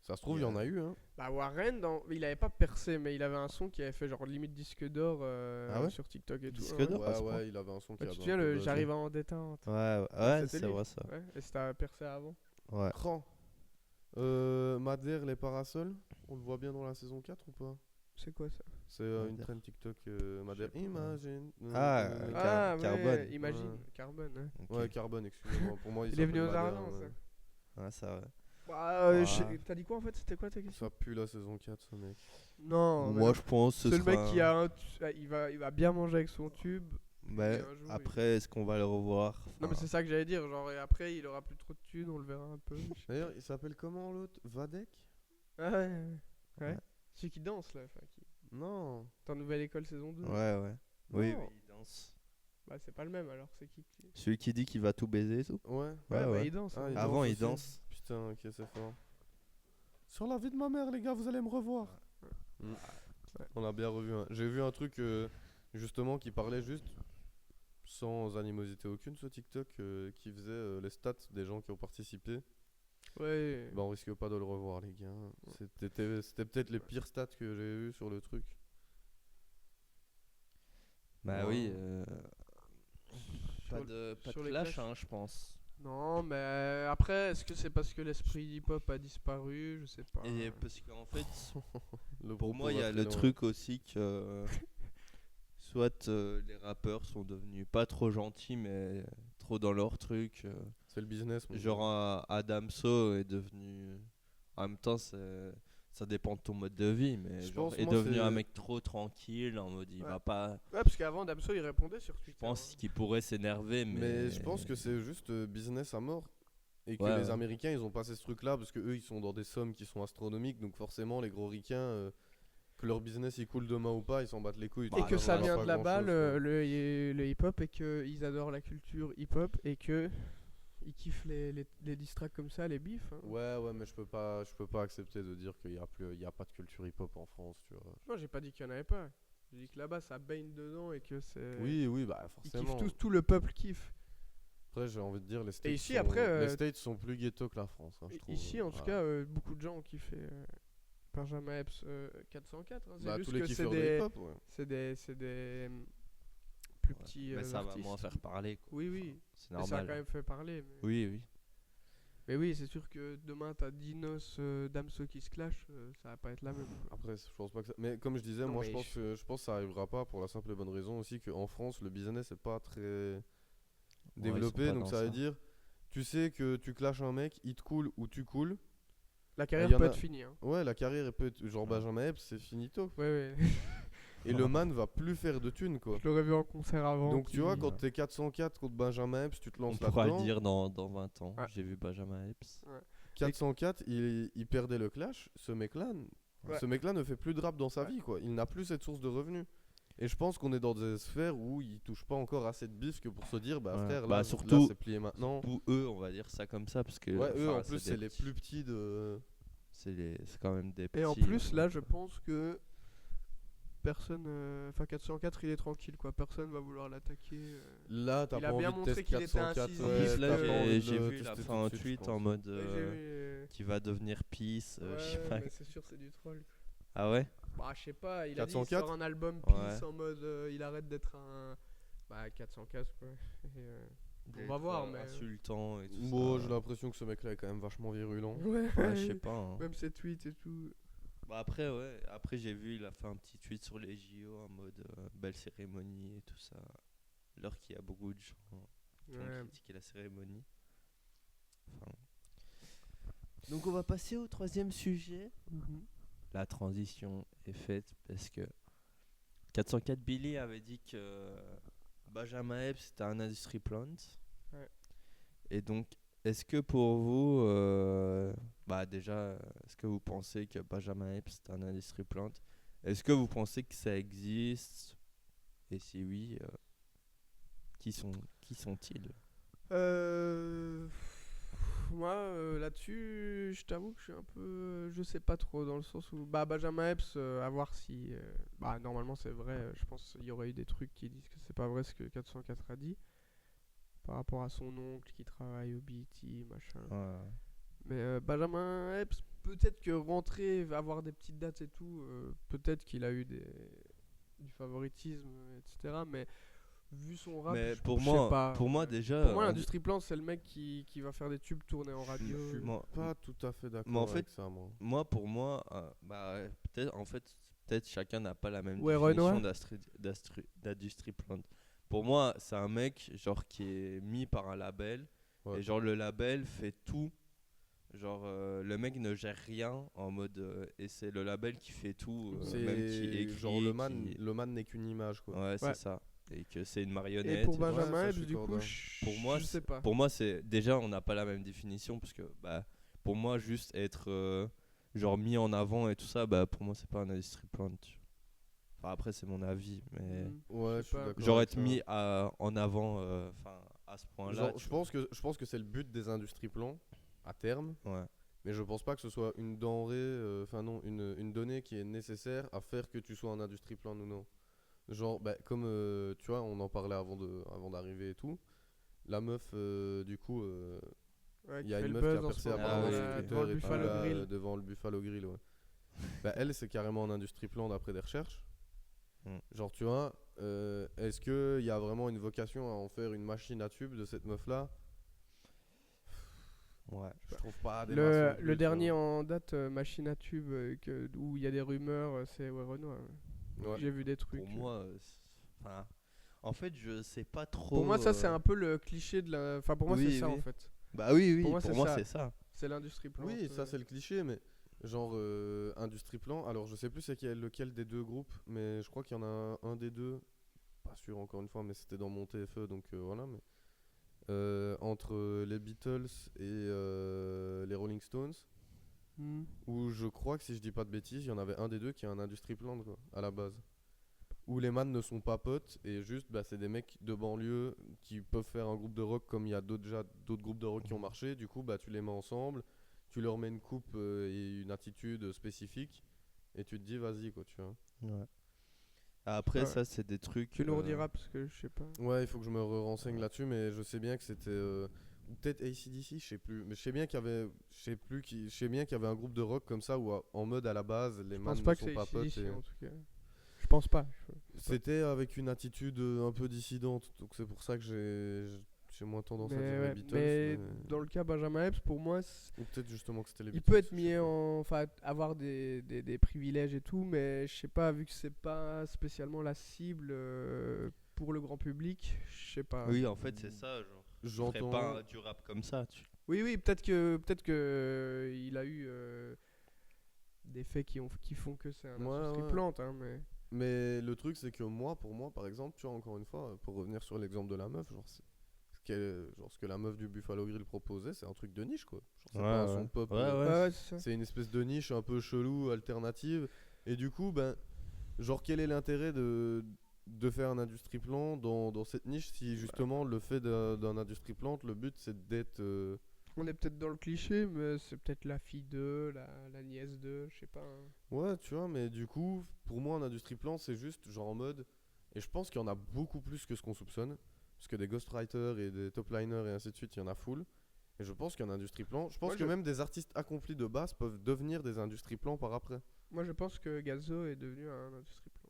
Ça se trouve, il y en a eu, hein. Bah Warren, il avait pas percé, mais il avait un son qui avait fait genre limite disque d'or Ah ouais sur TikTok et tout. Disque ouais. d'or à ce Ouais, point. ouais, il avait un son qui Bah, tu avait te un souviens, peu buzzé. J'arrive en détente. Ouais, Ouais, ouais, c'était c'est lui. vrai ça. Ouais, et c'était percé avant. Ouais. Cran. Madère, les parasols, on le voit bien dans la saison 4 ou pas? C'est quoi ça? C'est une Madère. trend TikTok Madère. Je sais pas. Imagine. Ah, Ah, ouais, Carbone. imagine, Ouais. Carbone. Hein. Ok. Ouais, Carbone, excusez-moi. Pour moi, Il est venu s'appelle aux Madère, Ardents, ça. Ouais, ça ouais. Bah, Ouais. t'as dit quoi en fait? C'était quoi ta question? Ça pue la saison 4, ce mec. Non, Moi, je pense que c'est ce le mec sera qui a un il va bien manger avec son tube. Mais Et un jour, après, est-ce qu'on va le revoir? Non, mais c'est ça que j'allais dire. Genre, et après, il aura plus trop de thunes, on le verra un peu. D'ailleurs, il s'appelle comment l'autre? Vadek? Ah ouais. Ouais. Celui qui danse là, qui... Non. T'es en Nouvelle École saison 2. Ouais, ouais. Oui, Non. oui, il danse. Bah, c'est pas le même alors, c'est qui Celui qui dit qu'il va tout baiser et tout. Ouais. Ouais, Ouais, bah, ouais. il danse. Ah, hein. il Avant, il aussi. danse. Putain, ok, c'est fort. Sur la vie de ma mère, les gars, vous allez me revoir. Mm. Ouais. On a bien revu. J'ai vu un truc justement qui parlait juste sans animosité aucune sur TikTok qui faisait les stats des gens qui ont participé. Ouais. Bah on risque pas de le revoir les gars. C'était peut-être les pires stats que j'ai eu sur le truc. Bah Ouais. oui. Pas Sur- de sur les clash, clashs. hein, je pense. Non, mais après, est-ce que c'est parce que l'esprit hip-hop a disparu? Je sais pas. Et parce qu'en fait, Le pour propos moi, il y va a très le loin. truc aussi que soit les rappeurs sont devenus pas trop gentils, mais trop dans leur truc. C'est le business. mon Genre Adamso est devenu. En même temps, ça dépend de ton mode de vie, mais Je genre, pense, est moi, devenu c'est- un mec trop tranquille en mode il Ouais. va pas. Ouais, parce qu'avant, Damso, il répondait sur Twitter. Je pense hein. qu'il pourrait s'énerver, Mais je pense que c'est juste business à mort. Et que Ouais, les ouais. Américains, ils ont passé ce truc-là parce que eux, ils sont dans des sommes qui sont astronomiques. Donc forcément, les gros ricains, que leur business il coule demain ou pas, ils s'en battent les couilles. Et tu que vois, ça on a vient pas de là-bas, grand-chose, quoi. le hip-hop, et qu'ils adorent la culture hip-hop, et que ils kiffent les diss tracks comme ça, les bifs. Hein. Ouais, mais je peux pas accepter de dire qu'il y a pas de culture hip-hop en France, tu vois. Non, j'ai pas dit qu'il y en avait pas. J'ai dit que là-bas, ça baigne dedans et que c'est. Oui, bah Ils forcément. kiffent tous, tout le peuple kiffe. Après, j'ai envie de dire, les States, ici, sont, après, les States sont plus ghetto que la France, hein, je trouve. Ici, en tout Voilà. cas, beaucoup de gens ont kiffé Benjamin Epps 404. Hein. C'est Bah, juste tous les que c'est kiffeurs de des, hip-hop, ouais. c'est des plus Ouais. petits Mais ça va artistes. moins faire parler, quoi. Oui, oui. C'est Mais ça a normal. quand même fait parler. Mais Oui, oui. mais oui, c'est sûr que demain, t'as Dinos, Damso qui se clash, ça va pas être la même. quoi. Après, je pense pas que ça. Mais comme je disais, Non, moi, mais je pense que ça arrivera pas pour la simple et bonne raison aussi qu'en France, le business est pas très ils développé. sont pas Donc dans ça veut ça. dire, tu sais que tu clashes un mec, il te coule ou tu coules. La y carrière en peut a- être finie. Hein. Ouais, la carrière elle peut être genre Benjamin Epps, c'est finito. Ouais, ouais. Et le man va plus faire de thunes, quoi. Je l'aurais vu en concert avant. Donc qui- tu vois, quand t'es 404 contre Benjamin Epps, tu te On lances pourra le là-dedans. dire dans 20 ans. Ouais. J'ai vu Benjamin Epps. 404, il perdait le clash. Ce mec-là, Ouais. ce mec-là ne fait plus de rap dans sa Ouais. vie, quoi. Il n'a plus cette source de revenus. Et je pense qu'on est dans des sphères où il touche pas encore assez de bif que pour se dire, bah Ouais. frère, Bah, là, surtout- c'est plié maintenant. Pour eux, on va dire ça comme ça, parce que. Ouais, eux enfin, en plus, c'est des les petits- plus petits de. C'est quand même des petits. Et en plus, là, je pense que personne. Enfin, 404, il est tranquille, quoi. Personne va vouloir l'attaquer. Là, t'as Il pas a envie bien de montré tester qu'il était un 404. six. En ouais, plus, là, t'as pas envie j'ai de vu la tester fin tout de un suite, je tweet pense. en mode Ouais, j'ai vu, qui va devenir peace. Je sais ouais, pas. mais c'est sûr, c'est du troll. quoi. Ah ouais? Bah, je sais pas, il a dit 404? qu'il sort un album Ouais. Peace en mode il arrête d'être un. Bah, 404, quoi. Et, On va voir, mais. Insultant et tout Moi, ça. j'ai l'impression que ce mec-là est quand même vachement virulent. Ouais, Ouais, je sais pas. Hein. Même ses tweets et tout. Bah après, ouais. Après, j'ai vu, il a fait un petit tweet sur les JO en mode belle cérémonie et tout ça. Alors qu'il y a beaucoup de gens qui Ouais. ont critiqué la cérémonie. Enfin. Donc, on va passer au troisième sujet. Mhm. La transition est faite parce que 404 Billy avait dit que Benjamin Epps c'était un industry plant. Ouais. Et donc, est-ce que pour vous, bah déjà, est-ce que vous pensez que Benjamin Epps c'est un industry plant? Est-ce que vous pensez que ça existe? Et si oui, qui sont-ils? Moi, là-dessus, je t'avoue que je suis un peu. Je sais pas trop, dans le sens où. Bah, Benjamin Epps, à voir si. Bah, normalement, c'est vrai. Je pense qu'il y aurait eu des trucs qui disent que c'est pas vrai ce que 404 a dit. Par rapport à son oncle qui travaille au BET, machin. Ouais. Mais Benjamin Epps, peut-être que rentrer, avoir des petites dates et tout, peut-être qu'il a eu du favoritisme, etc. Mais vu son rap, Mais je pour sais moi, pas. pour moi déjà, Pour moi, l'industrie plan, c'est le mec qui va faire des tubes tournés en radio. Je suis moi- pas tout à fait d'accord Mais en avec fait, ça, moi. pour moi, bah, peut-être, en fait, peut-être chacun n'a pas la même Ouais, définition Renoir. d'industry plant. Pour moi, c'est un mec genre qui est mis par un label Ouais. et genre le label fait tout. Genre le mec ne gère rien en mode et c'est le label qui fait tout, même qui C'est écrit. genre qui- le man n'est qu'une image, quoi. Ouais, c'est Ouais. ça. Et que c'est une Et marionnette. pour et tout. Ouais, Benjamin ça, je Epps, suis du coup, d'accord. Pour moi, je sais pas. Pour moi, c'est déjà on n'a pas la même définition parce que bah pour moi juste être genre mis en avant et tout ça, bah pour moi c'est pas un industry plant. Enfin après c'est mon avis, mais Mhm. Ouais, je Je sais suis pas. d'accord. genre avec être ça. mis en avant, enfin à ce point-là. Genre, tu je pense que c'est le but des industries plans à terme, vois. Ouais. mais je pense pas que ce soit une denrée, enfin non, une donnée qui est nécessaire à faire que tu sois un industrie plan ou non. Genre, bah, comme tu vois, on en parlait avant d'arriver et tout. La meuf, du coup, Ouais, il qui y a fait une le meuf qui a buzz en ce percé moment, apparemment Ah sur oui, Twitter devant le et tout, Buffalo là, Grill. devant le Buffalo Grill, ouais. Bah, elle, c'est carrément un industrie plan d'après des recherches. Mm. Genre, tu vois, est-ce qu'il y a vraiment une vocation à en faire une machine à tube de cette meuf-là? Ouais. Je trouve pas des masses non Le plus, tu vois. dernier en date, machine à tube, où il y a des rumeurs, c'est ouais, Renoir. Ouais. J'ai vu des trucs. Pour moi, enfin, en fait je sais pas trop. Pour moi, ça, c'est un peu le cliché de la. Enfin, pour moi, Oui, c'est ça oui. en fait. Bah oui, Pour oui. moi, Pour c'est moi ça. c'est ça. C'est l'industrie plan. Oui, ça c'est le cliché, mais genre industrie plan. Alors je sais plus c'est lequel des deux groupes, mais je crois qu'il y en a un des deux. Pas sûr encore une fois, mais c'était dans mon TFE, donc voilà. Mais entre les Beatles et les Rolling Stones, Hmm. où je crois que si je dis pas de bêtises, il y en avait un des deux qui est un industrie plan quoi, à la base. Où les man ne sont pas potes et juste bah, c'est des mecs de banlieue qui peuvent faire un groupe de rock comme il y a d'autres groupes de rock qui ont marché. Du coup, bah, tu les mets ensemble, tu leur mets une coupe et une attitude spécifique et tu te dis vas-y quoi, tu vois. Ouais. Après Ouais. ça c'est des trucs. Tu nous rediras parce que je sais pas. Ouais, il faut que je me renseigne là-dessus, mais je sais bien que c'était ou peut-être AC/DC, je sais plus, mais je sais bien qu'il y avait, je sais bien qu'il y avait un groupe de rock comme ça où en mode à la base les Je man pense ne pas que sont c'est pas potes. ici, et- en tout cas. Je pense pas. C'était avec une attitude un peu dissidente, donc c'est pour ça que j'ai moins tendance à dire les Ouais, Beatles. mais mais- dans le cas Benjamin Epps, pour moi, Ou peut-être justement que c'était les il Beatles. peut être je mis sais pas. enfin, avoir des privilèges et tout, mais je sais pas, vu que c'est pas spécialement la cible pour le grand public, je sais pas. Oui, en fait c'est ça. Genre. Je ferais J'entends. pas du rap comme ça. Oui, peut-être que il a eu des faits qui font que c'est un Ouais, industrie ouais. plante, hein, mais Mais le truc, c'est que pour moi, par exemple, tu vois, encore une fois, pour revenir sur l'exemple de la meuf, genre, ce que la meuf du Buffalo Grill proposait, c'est un truc de niche, quoi. Genre, c'est pas un son pop. Ouais, ouais, c'est ça. C'est une espèce de niche un peu chelou, alternative. Et du coup, ben, genre, quel est l'intérêt de faire un industrie plan dans cette niche si justement le fait d'un industrie plante, le but c'est d'être. On est peut-être dans le cliché, mais c'est peut-être la fille d'eux, la nièce d'eux, je sais pas. Hein. Ouais, tu vois, mais du coup, pour moi, un industrie plan, c'est juste genre en mode. Et je pense qu'il y en a beaucoup plus que ce qu'on soupçonne. Parce que des ghostwriters et des top liners et ainsi de suite, il y en a full. Et je pense qu'un industrie plan, je pense Moi, que je- même des artistes accomplis de base peuvent devenir des industries plans par après. Moi, je pense que Gazo est devenu un industrie plan.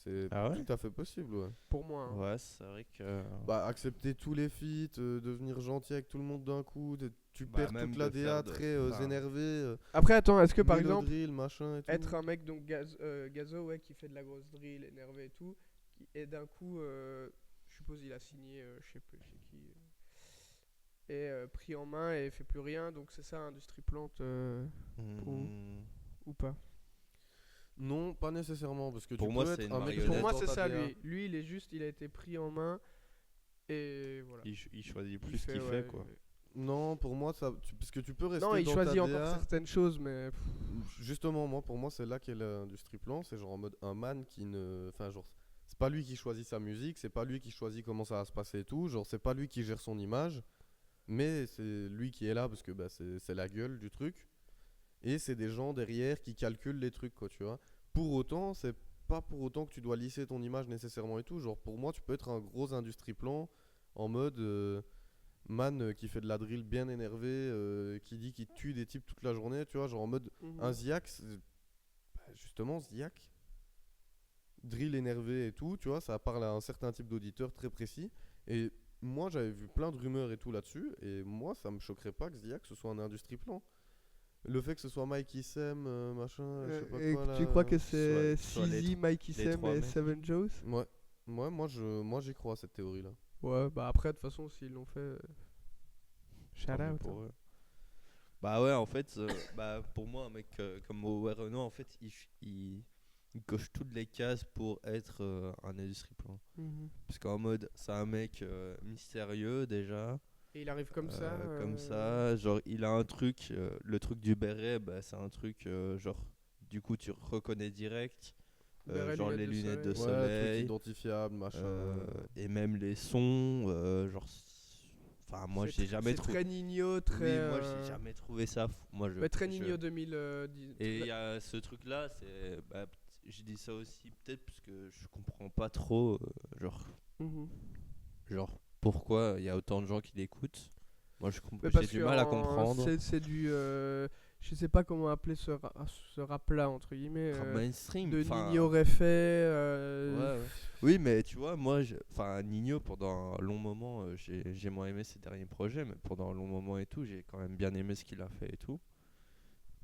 C'est Ah ouais tout à fait possible, ouais. Pour moi, hein. Ouais, c'est vrai que. Bah, accepter tous les feats, devenir gentil avec tout le monde d'un coup, tu Bah, perds même toute la de faire DA de- très enfin, énervée, Après, attends, est-ce que par exemple, mélodrill, machin et tout. être un mec, donc Gazo, ouais, qui fait de la grosse drill, énervé et tout, et d'un coup, je suppose il a signé, je sais plus chez qui, et pris en main et fait plus rien, donc c'est ça, Industrie Plante, hmm, ou pas? Non, pas nécessairement, parce que Pour tu moi, peux c'est être une un mec marionnette. Pour fort moi, dans c'est ta ça, DA. lui. Lui, il a été pris en main, et voilà. il choisit Il plus ce qu'il ouais, fait, quoi. Non, pour moi, parce que tu peux rester Non, il dans choisit ta encore DA. certaines choses, mais Justement, moi, pour moi, c'est là qu'est l'industrie plan. C'est genre en mode un man qui ne. Enfin, genre, c'est pas lui qui choisit sa musique, c'est pas lui qui choisit comment ça va se passer et tout. Genre, c'est pas lui qui gère son image, mais c'est lui qui est là parce que bah, c'est la gueule du truc. Et c'est des gens derrière qui calculent les trucs, quoi, tu vois. Pour autant, c'est pas pour autant que tu dois lisser ton image nécessairement et tout. Genre, pour moi, tu peux être un gros industrie plan en mode. Man qui fait de la drill bien énervé, qui dit qu'il tue des types toute la journée, tu vois, genre en mode un Ziak, justement Ziak, drill énervé et tout, tu vois, ça parle à un certain type d'auditeur très précis. Et moi j'avais vu plein de rumeurs et tout là-dessus, et moi ça me choquerait pas que Ziak ce soit un industrie plan. Le fait que ce soit Mikey Sem, machin, je sais pas et quoi là. tu crois que c'est soit les CZ, Mikey les Sam trois et mecs. Seven Joes? Ouais, moi j'y crois à cette théorie là. Ouais, bah après, de toute façon, s'ils l'ont fait, shout Tant mieux out. pour eux. Bah ouais, en fait, bah, pour moi, un mec comme Owe Renault, en fait, il coche toutes les cases pour être un industrie plan. Parce qu'en mode, c'est un mec mystérieux déjà. Et il arrive comme ça. Comme ça, genre, il a un truc, le truc du béret, bah, c'est un truc, genre, du coup, tu reconnais direct. Béret, Genre les lunettes de Ouais, truc soleil. identifiable, machin. Et même les sons, genre. Enfin, moi, j'ai jamais C'est trouvé. très Nino, très. Oui, moi, j'ai jamais trouvé ça fou. Moi, Ouais, très je- Nino 2010. Et il y a ce truc-là, c'est. Bah, je dis ça aussi peut-être parce que je comprends pas trop, genre pourquoi il y a autant de gens qui l'écoutent. Moi, j'ai du mal à comprendre. C'est du. Je sais pas comment appeler ce rap-là, entre guillemets. Mainstream. De enfin, Nino aurait fait. ouais. Oui, mais tu vois, moi, enfin, Nino, pendant un long moment, j'ai moins aimé ses derniers projets, mais pendant un long moment et tout, j'ai quand même bien aimé ce qu'il a fait et tout.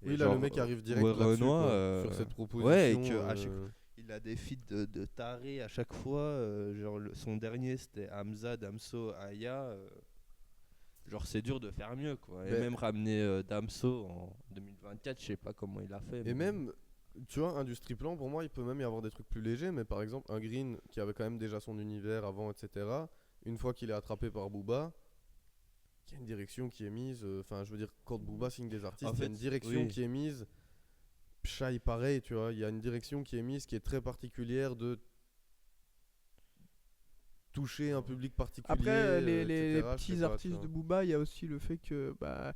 Et Oui, là, le mec arrive direct ouais, là-dessus, Renoir, quoi, sur cette proposition. ouais, et que à chaque il a des feats de taré à chaque fois. Genre, son dernier, c'était Hamza, Damso, Aya. Genre, c'est dur de faire mieux, quoi. Et Mais- même ramener Damso en 2024, je sais pas comment il a fait. Et mais- même, tu vois, Industrie Plan, pour moi, il peut même y avoir des trucs plus légers, mais par exemple, un Green qui avait quand même déjà son univers avant, etc., une fois qu'il est attrapé par Booba, il y a une direction qui est mise. Enfin, je veux dire, quand Booba signe des artistes, En il y a fait, une direction oui. qui est mise. Pshai, pareil, tu vois, il y a une direction qui est mise qui est très particulière de toucher un public particulier. Après, les etc., je sais petits pas, tu artistes vois. de Booba, il y a aussi le fait que bah,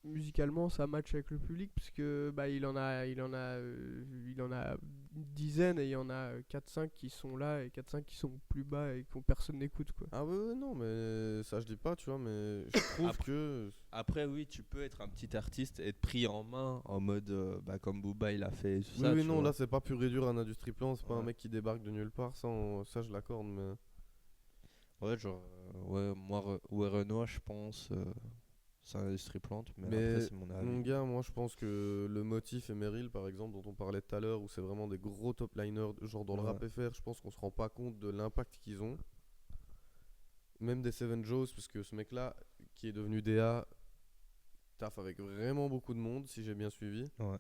musicalement ça match avec le public, puisque bah, il en a une dizaine et il y en a 4-5 qui sont là et 4-5 qui sont plus bas et que personne n'écoute, quoi. Ah ouais, non, mais ça je dis pas, tu vois, mais je trouve Après- que. Après, oui, tu peux être un petit artiste et être pris en main en mode bah, comme Booba il a fait et tout Oui, ça. oui, tu non, vois. là c'est pas pur et dur un industrie plan, c'est pas un Ouais. mec qui débarque de nulle part, ça je l'accorde, mais. Ouais, genre, ouais, moi, ouais, Renoir, je pense, c'est un industrie plante, mais, Mais après, c'est mon avis. mon gars, moi je pense que le Motif et Meryl par exemple, dont on parlait tout à l'heure, où c'est vraiment des gros top liners, genre dans le Ouais. rap FR, je pense qu'on se rend pas compte de l'impact qu'ils ont. Même des Seven Joes, parce que ce mec là, qui est devenu DA, taffe avec vraiment beaucoup de monde, si j'ai bien suivi. Ouais.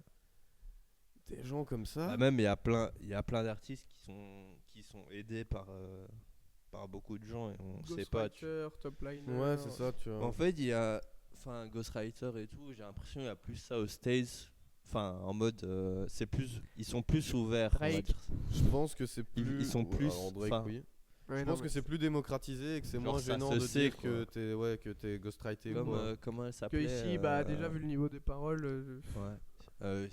Des gens comme ça. Bah, même, il y a plein d'artistes qui sont aidés par beaucoup de gens et on sait pas. Ghostwriter, Top Liner. Ouais, c'est ça, tu vois. En fait, il y a. Enfin, Ghostwriter et tout, j'ai l'impression qu'il y a plus ça aux States. Enfin, en mode. C'est plus. Ils sont plus ouverts. On va Drake. dire. Je pense que c'est plus. Ils sont plus, Alors, Drake, enfin, oui. Ouais, Je non, pense mais que c'est plus démocratisé et que c'est Genre, moins ça gênant se de sait, dire que quoi. t'es ghostwrité. Comme, quoi. comment elle que s'appelait ici, bah, déjà vu le niveau des paroles, Ouais.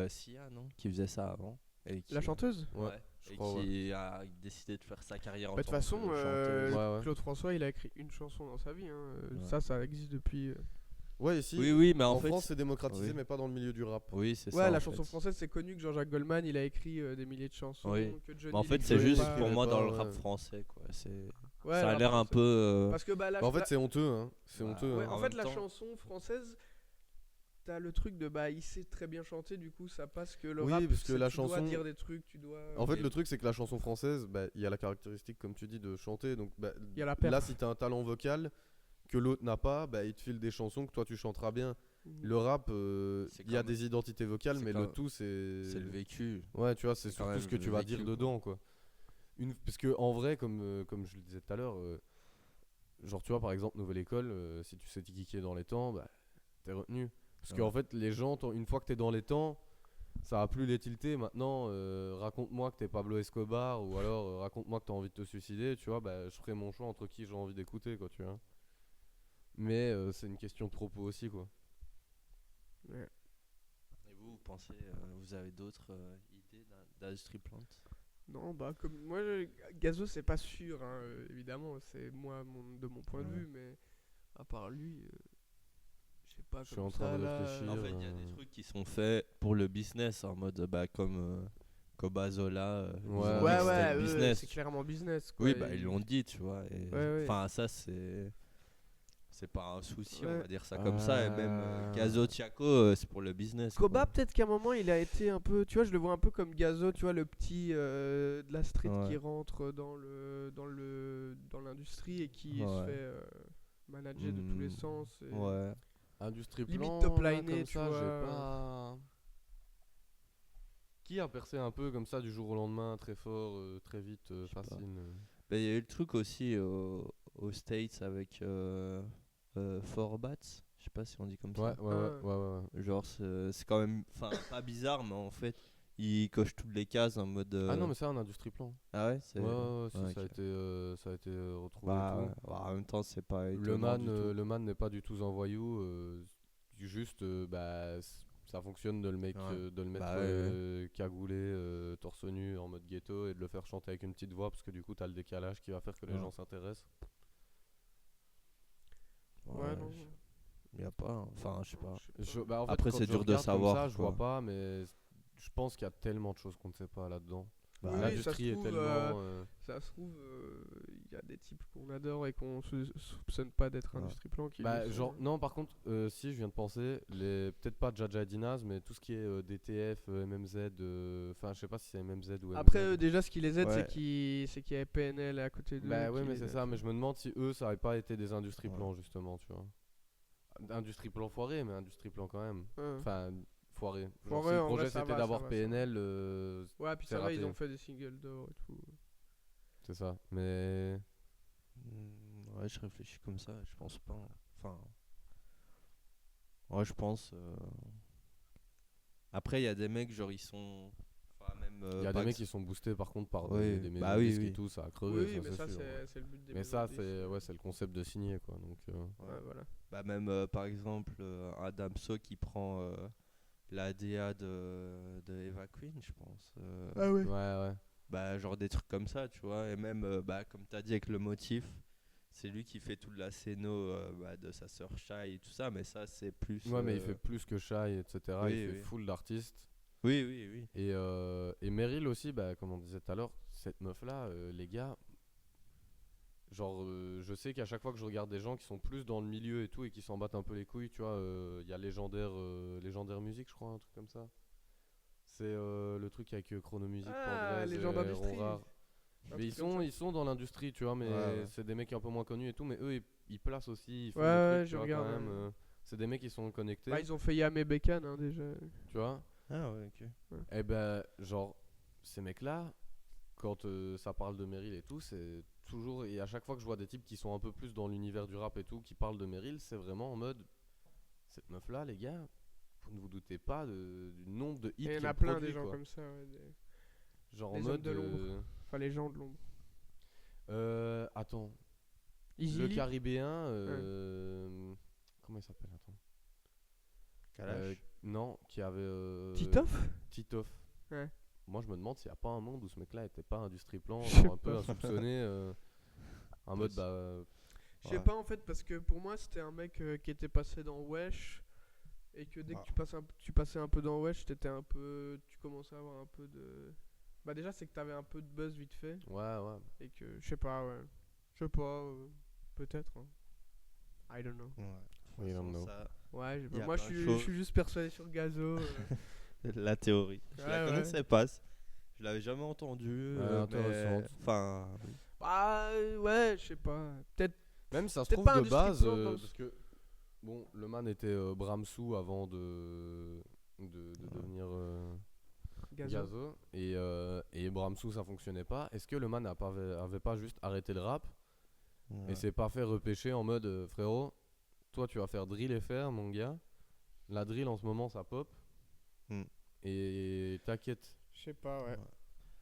Sia, non qui faisait ça avant. Et qui, la chanteuse. Ouais, ouais. je Et crois, qui a décidé de faire sa carrière en Bah, de tant toute façon, que chanteuse. Ouais, ouais. Claude François, il a écrit une chanson dans sa vie. Ouais. Ça existe depuis. Ouais, ici, Oui, mais en en fait. France, c'est démocratisé, oui. mais pas dans le milieu du rap. Oui, c'est Ouais, ça. la en chanson fait. française, c'est connu que Jean-Jacques Goldman, il a écrit des milliers de chansons. Oui. Que Mais Johnny en fait, il c'est écrivait juste pas. pour moi dans le ouais. rap français, quoi. Ouais, Ça a rap l'air un français. peu. Parce que bah là, Bah, en fait, c'est honteux, hein. C'est Bah, honteux. ouais, hein. en en fait, même la temps- chanson française, t'as le truc de bah il sait très bien chanter, du coup ça passe que le Oui, rap, parce que c'est- la tu dois chanson- dire des trucs, tu dois. En fait, et le truc, c'est que la chanson française, bah, il y a la caractéristique, comme tu dis, de chanter. Donc, bah, Il y a la là, perf. si t'as un talent vocal que l'autre n'a pas, bah, il te file des chansons que toi tu chanteras bien. Mhm. Le rap, C'est il y a quand des identités vocales, c'est mais quand- le tout, c'est. C'est le vécu. Ouais, tu vois, c'est c'est quand surtout même ce que le tu vas vécu, dire quoi. dedans, quoi. Parce que, en vrai, comme je le disais tout à l'heure, genre, tu vois, par exemple, Nouvelle École, si tu sais t'y dans les temps, bah, t'es retenu. Parce Ouais. qu'en fait, les gens, une fois que t'es dans les temps, ça va plus les tilter. Maintenant, raconte-moi que t'es Pablo Escobar, ou alors raconte-moi que t'as envie de te suicider, tu vois, bah, je ferai mon choix entre qui j'ai envie d'écouter, quoi, tu vois. Mais c'est une question de propos aussi, quoi. Ouais. Et vous pensez, vous avez d'autres idées d'industrie plante? Non, bah comme moi, Gazo, c'est pas sûr, hein, évidemment, c'est moi de mon point de Ouais. vue, mais à part lui, je sais pas. Je suis comme en train ça, de là, réfléchir. En fait, il y a des trucs qui sont faits pour le business, en mode bah, comme Cobazola. Ils Ouais. ont dit Ouais, que c'était ouais, le eux, business. c'est clairement business, quoi. Oui, bah, ils l'ont dit, tu vois. Ouais. Enfin, ça, c'est pas un souci, on Ouais. va dire ça comme ça. Et même Gazo Tiako, c'est pour le business. Koba, quoi. peut-être qu'à un moment, il a été un peu, tu vois, je le vois un peu comme Gazo, tu vois, le petit de la street Ouais. qui rentre dans l'industrie et qui se Ouais. fait manager de tous les Hmm, sens. Et... Ouais. Industrie Limite plan, top là, liné, comme tu ça, vois. j'ai pas. Qui a percé un peu comme ça du jour au lendemain, très fort, très vite, sais pas. facile Bah, il y a eu le truc aussi aux States avec Forbats. Je sais pas si on dit comme Ouais, ça. ouais. Genre, c'est quand même. Enfin, pas bizarre, mais en fait, il coche toutes les cases en mode. Ah non, mais c'est un industrie plan. Ah ouais, c'est. Ouais, si, ouais, ça a ok. été retrouvé Bah, et ouais. tout. Bah, en même temps, c'est pas. Le étonnant man, du tout. le man n'est pas du tout un voyou. Juste, bah, ça fonctionne de le, Ouais. de le mettre Bah, ouais. cagoulé, torse nu, en mode ghetto et de le faire chanter avec une petite voix parce que du coup, t'as le décalage qui va faire que les Ouais. gens s'intéressent. Ouais, non. Y a pas. Enfin, je sais pas. Bah, en fait, Après, quand c'est je dur de regarde comme savoir, ça, je vois quoi. pas, mais je pense qu'il y a tellement de choses qu'on ne sait pas là-dedans. Bah, Oui, L'industrie est ça se trouve, tellement. Ça se trouve, il y a des types qu'on adore et qu'on soupçonne pas d'être Ouais. industrie plan qui Bah, le sont. genre, non, par contre, si je viens de penser, peut-être pas Jaja et Dinaz, mais tout ce qui est DTF, MMZ, enfin, je sais pas si c'est MMZ ou Après, MZ. déjà, ce qui les aide, Ouais. c'est qu'il y avait PNL à côté d'eux. Bah, ouais, qui mais les c'est aide. ça, mais je me demande si eux, ça aurait pas été des industries Ouais. plans, justement, tu vois. Industrie plan foiré, mais industrie plan quand même. Ouais. Enfin, foiré. Genre, Foiré, si le en vrai, projet ça c'était va, d'avoir ça va, PNL, Ouais, puis c'est ça va, ils raté. ont fait des singles d'or et tout. c'est ça. Mais. Ouais, je réfléchis comme ça, je pense pas. Enfin. Ouais, je pense. Après, il y a des mecs, genre, ils sont. Enfin, même. Il y a pas des mecs que- qui sont boostés par contre par Oui, des maisons bah de oui, disques oui. et tout, ça a crevé, Oui, mais ça, sûr. c'est le but des Mais maisons ça, de disques. c'est le concept de signer, quoi. Donc, Ouais, voilà. Bah, même, par exemple, Adamso qui prend la DA de Eva Queen, je pense. Ah ouais. ouais. Bah, genre des trucs comme ça, tu vois. Et même, bah, comme t'as dit avec le motif, c'est lui qui fait toute la scéno bah, de sa sœur Shai et tout ça, mais ça, c'est plus. Ouais, mais il fait plus que Shai, etc. oui, il fait oui. full d'artistes. Oui. Et Meryl aussi, bah, comme on disait tout à l'heure, cette meuf-là, les gars, genre, je sais qu'à chaque fois que je regarde des gens qui sont plus dans le milieu et tout et qui s'en battent un peu les couilles, tu vois, il y a Légendaire Musique, je crois, un truc comme ça. C'est le truc avec Chronomusique, Ah, Pandrez les gens et d'industrie. Ronrard. Un Mais truc comme ça. ils sont dans l'industrie, tu vois, mais Ouais. c'est des mecs un peu moins connus et tout, mais eux, ils placent aussi, ils font Ouais, des ouais, trucs, je tu vois, regarde, quand même. ouais. C'est des mecs qui sont connectés, Bah, ils ont fait Yam et Bekan, hein, déjà. tu vois. Ah ouais, ok. Et ben, genre, ces mecs-là, quand ça parle de Meryl et tout, c'est toujours. Et à chaque fois que je vois des types qui sont un peu plus dans l'univers du rap et tout, qui parlent de Meryl, c'est vraiment en mode. Cette meuf-là, les gars, vous ne vous doutez pas du nombre de hits Et il y en qu'elle a plein produit, des gens quoi. comme ça, ouais, Genre en les hommes mode. de l'ombre. Enfin, les gens de l'ombre. Attends. Easy Le Lee. Caribéen. Comment il s'appelle? Attends. Kalash. Non, qui avait. Titoff. Titoff. Ouais. Moi, je me demande s'il n'y a pas un monde où ce mec-là était pas industrie plan, Je sais genre un peu pas. insoupçonné. En mode, bah. Je sais Ouais. pas en fait, parce que pour moi c'était un mec qui était passé dans Wesh. Et que dès que tu passais un peu dans Wesh, tu commençais à avoir un peu de. Bah déjà c'est que t'avais un peu de buzz vite fait. Ouais, ouais. Et que, je sais pas, ouais. Je sais pas, peut-être. Hein. I don't know. Ouais. De We toute don't façon, know. ça, Ouais, y a moi plein de je choses. suis juste persuadé sur Gazo. la théorie. Je Ouais, la ouais. connaissais pas. Je l'avais jamais entendue. Ouais, intéressante. Enfin, Bah ouais, je sais pas. Peut-être Même ça se Peut-être trouve pas de Industrie base, Plant dans le parce que bon, le man était Bramsou avant de devenir Gazo. Gazo et Bramsou ça fonctionnait pas. Est-ce que le man avait pas juste arrêté le rap ouais. et s'est pas fait repêcher en mode frérot, toi tu vas faire drill FR mon gars. La drill en ce moment ça pop. Hmm. Et t'inquiète. Je sais pas, ouais.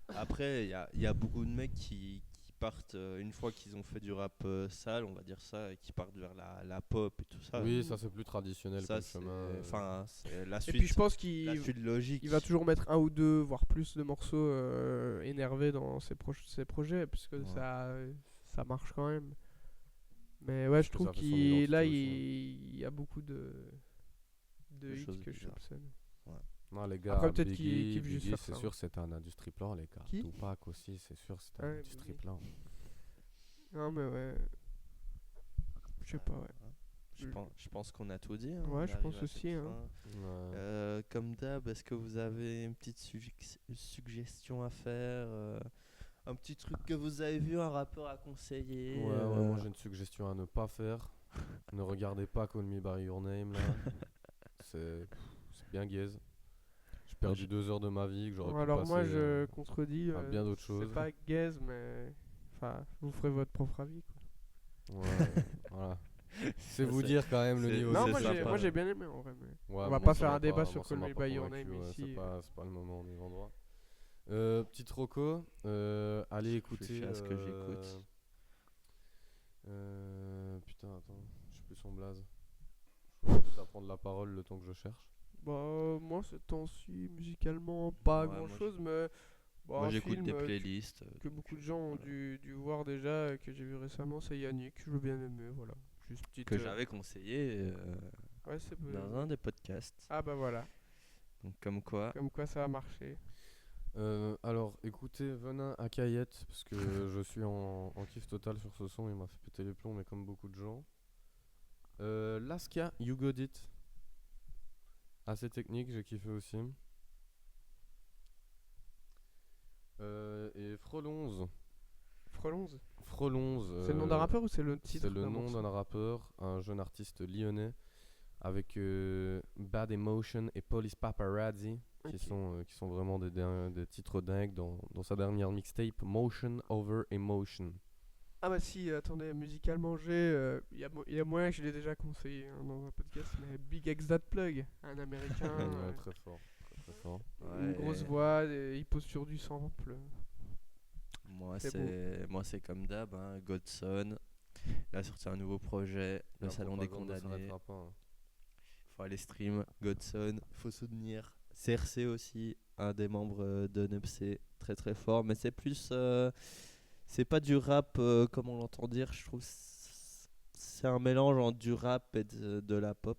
Ouais. Après, il y a beaucoup de mecs qui partent, une fois qu'ils ont fait du rap sale, on va dire ça, et qui partent vers la pop et tout ça. Oui, ça c'est plus traditionnel ça, comme c'est chemin. enfin, c'est la Et suite, puis je pense la qu'il suite logique. il va toujours mettre un ou deux, voire plus de morceaux énervés dans ses projets, parce que Ouais. ça marche quand même. Mais ouais, je que trouve ça fait son qu'il identité là, aussi, il y a beaucoup de De hits choses que je bizarres. soupçonne. Non les gars, Après, peut-être qu'il Biggie, kiffe juste Biggie, faire c'est ça, sûr c'est un industrie plan les gars. Qui Tupac aussi, c'est sûr c'est un Ouais, industrie Biggie. plan. Non, mais ouais. Je sais pas, ouais. Je pense qu'on a tout dit. Hein. Ouais, On je arrive pense à cette aussi, hein. fin. Ouais. Comme d'hab, est-ce que vous avez une petite suggestion à faire, un petit truc que vous avez vu, un rappeur à conseiller? Ouais, moi j'ai une suggestion à ne pas faire. Ne regardez pas Call Me By Your Name là. c'est bien gaze. J'ai perdu 2 heures de ma vie que j'aurais Bon, pu alors passer moi je contredis. à bien d'autres choses. C'est pas gaze, mais. Enfin, vous ferez votre propre avis, quoi. Ouais, voilà. C'est Ça, vous c'est- dire quand même le c'est- niveau. Non, c'est moi j'ai sympa. bien aimé en vrai. Mais... Ouais, on va moi, pas ça faire m'a un débat pas- sur moi, ça Call m'a Me pas By Your convaincu, Name ouais, ici. c'est pas le moment ni l'endroit. Petite roco, allez Je écouter. réfléchis à ce que j'écoute. Putain, attends, je sais plus son blaze. Je vous invite à prendre la parole le temps que je cherche. Bah, moi ce temps-ci, musicalement, pas Ouais, grand moi, chose, mais. Bah, Moi un j'écoute film des que playlists. que beaucoup de gens ont dû voir déjà, que j'ai vu récemment, c'est Yannick, je veux bien aimer, voilà. Juste petite. Que j'avais conseillé Ouais, c'est beau. dans un des podcasts. Ah bah voilà, Donc comme quoi. comme quoi ça a marché. Alors écoutez Venin à Cayette parce que je suis en kiff total sur ce son, il m'a fait péter les plombs mais comme beaucoup de gens. Laskia, You Got It. Assez technique, j'ai kiffé aussi. Et Frelonze. Frelonze. Frelonze. C'est le nom d'un rappeur ou c'est le titre C'est le d'un nom morceau d'un rappeur, un jeune artiste lyonnais avec Bad Emotion et Police Paparazzi Ok. qui sont vraiment des titres dingues dans sa dernière mixtape Motion Over Emotion. Ah bah si, attendez, musicalement il y a moyen que je l'ai déjà conseillé hein, dans un podcast, mais Big X That Plug, un américain, Ouais, très fort, très fort. une Ouais. grosse voix, il pose sur du sample. Moi C'est c'est comme d'hab, hein, Godson. Il a sorti un nouveau projet, le La Salon des propagande ne Condamnés. s'arrêtera pas, hein. Faut aller stream, Godson, faut soutenir. CRC aussi, un des membres de Nepc, très très fort, mais c'est plus, c'est pas du rap comme on l'entend dire. Je trouve c'est un mélange entre du rap et de la pop.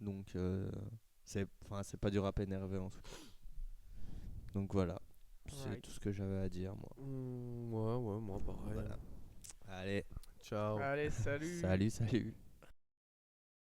Donc c'est pas du rap énervé en tout cas. Donc voilà, c'est Right. tout ce que j'avais à dire moi. Ouais, moi pareil. Voilà. Allez, Ciao. Allez, salut. salut.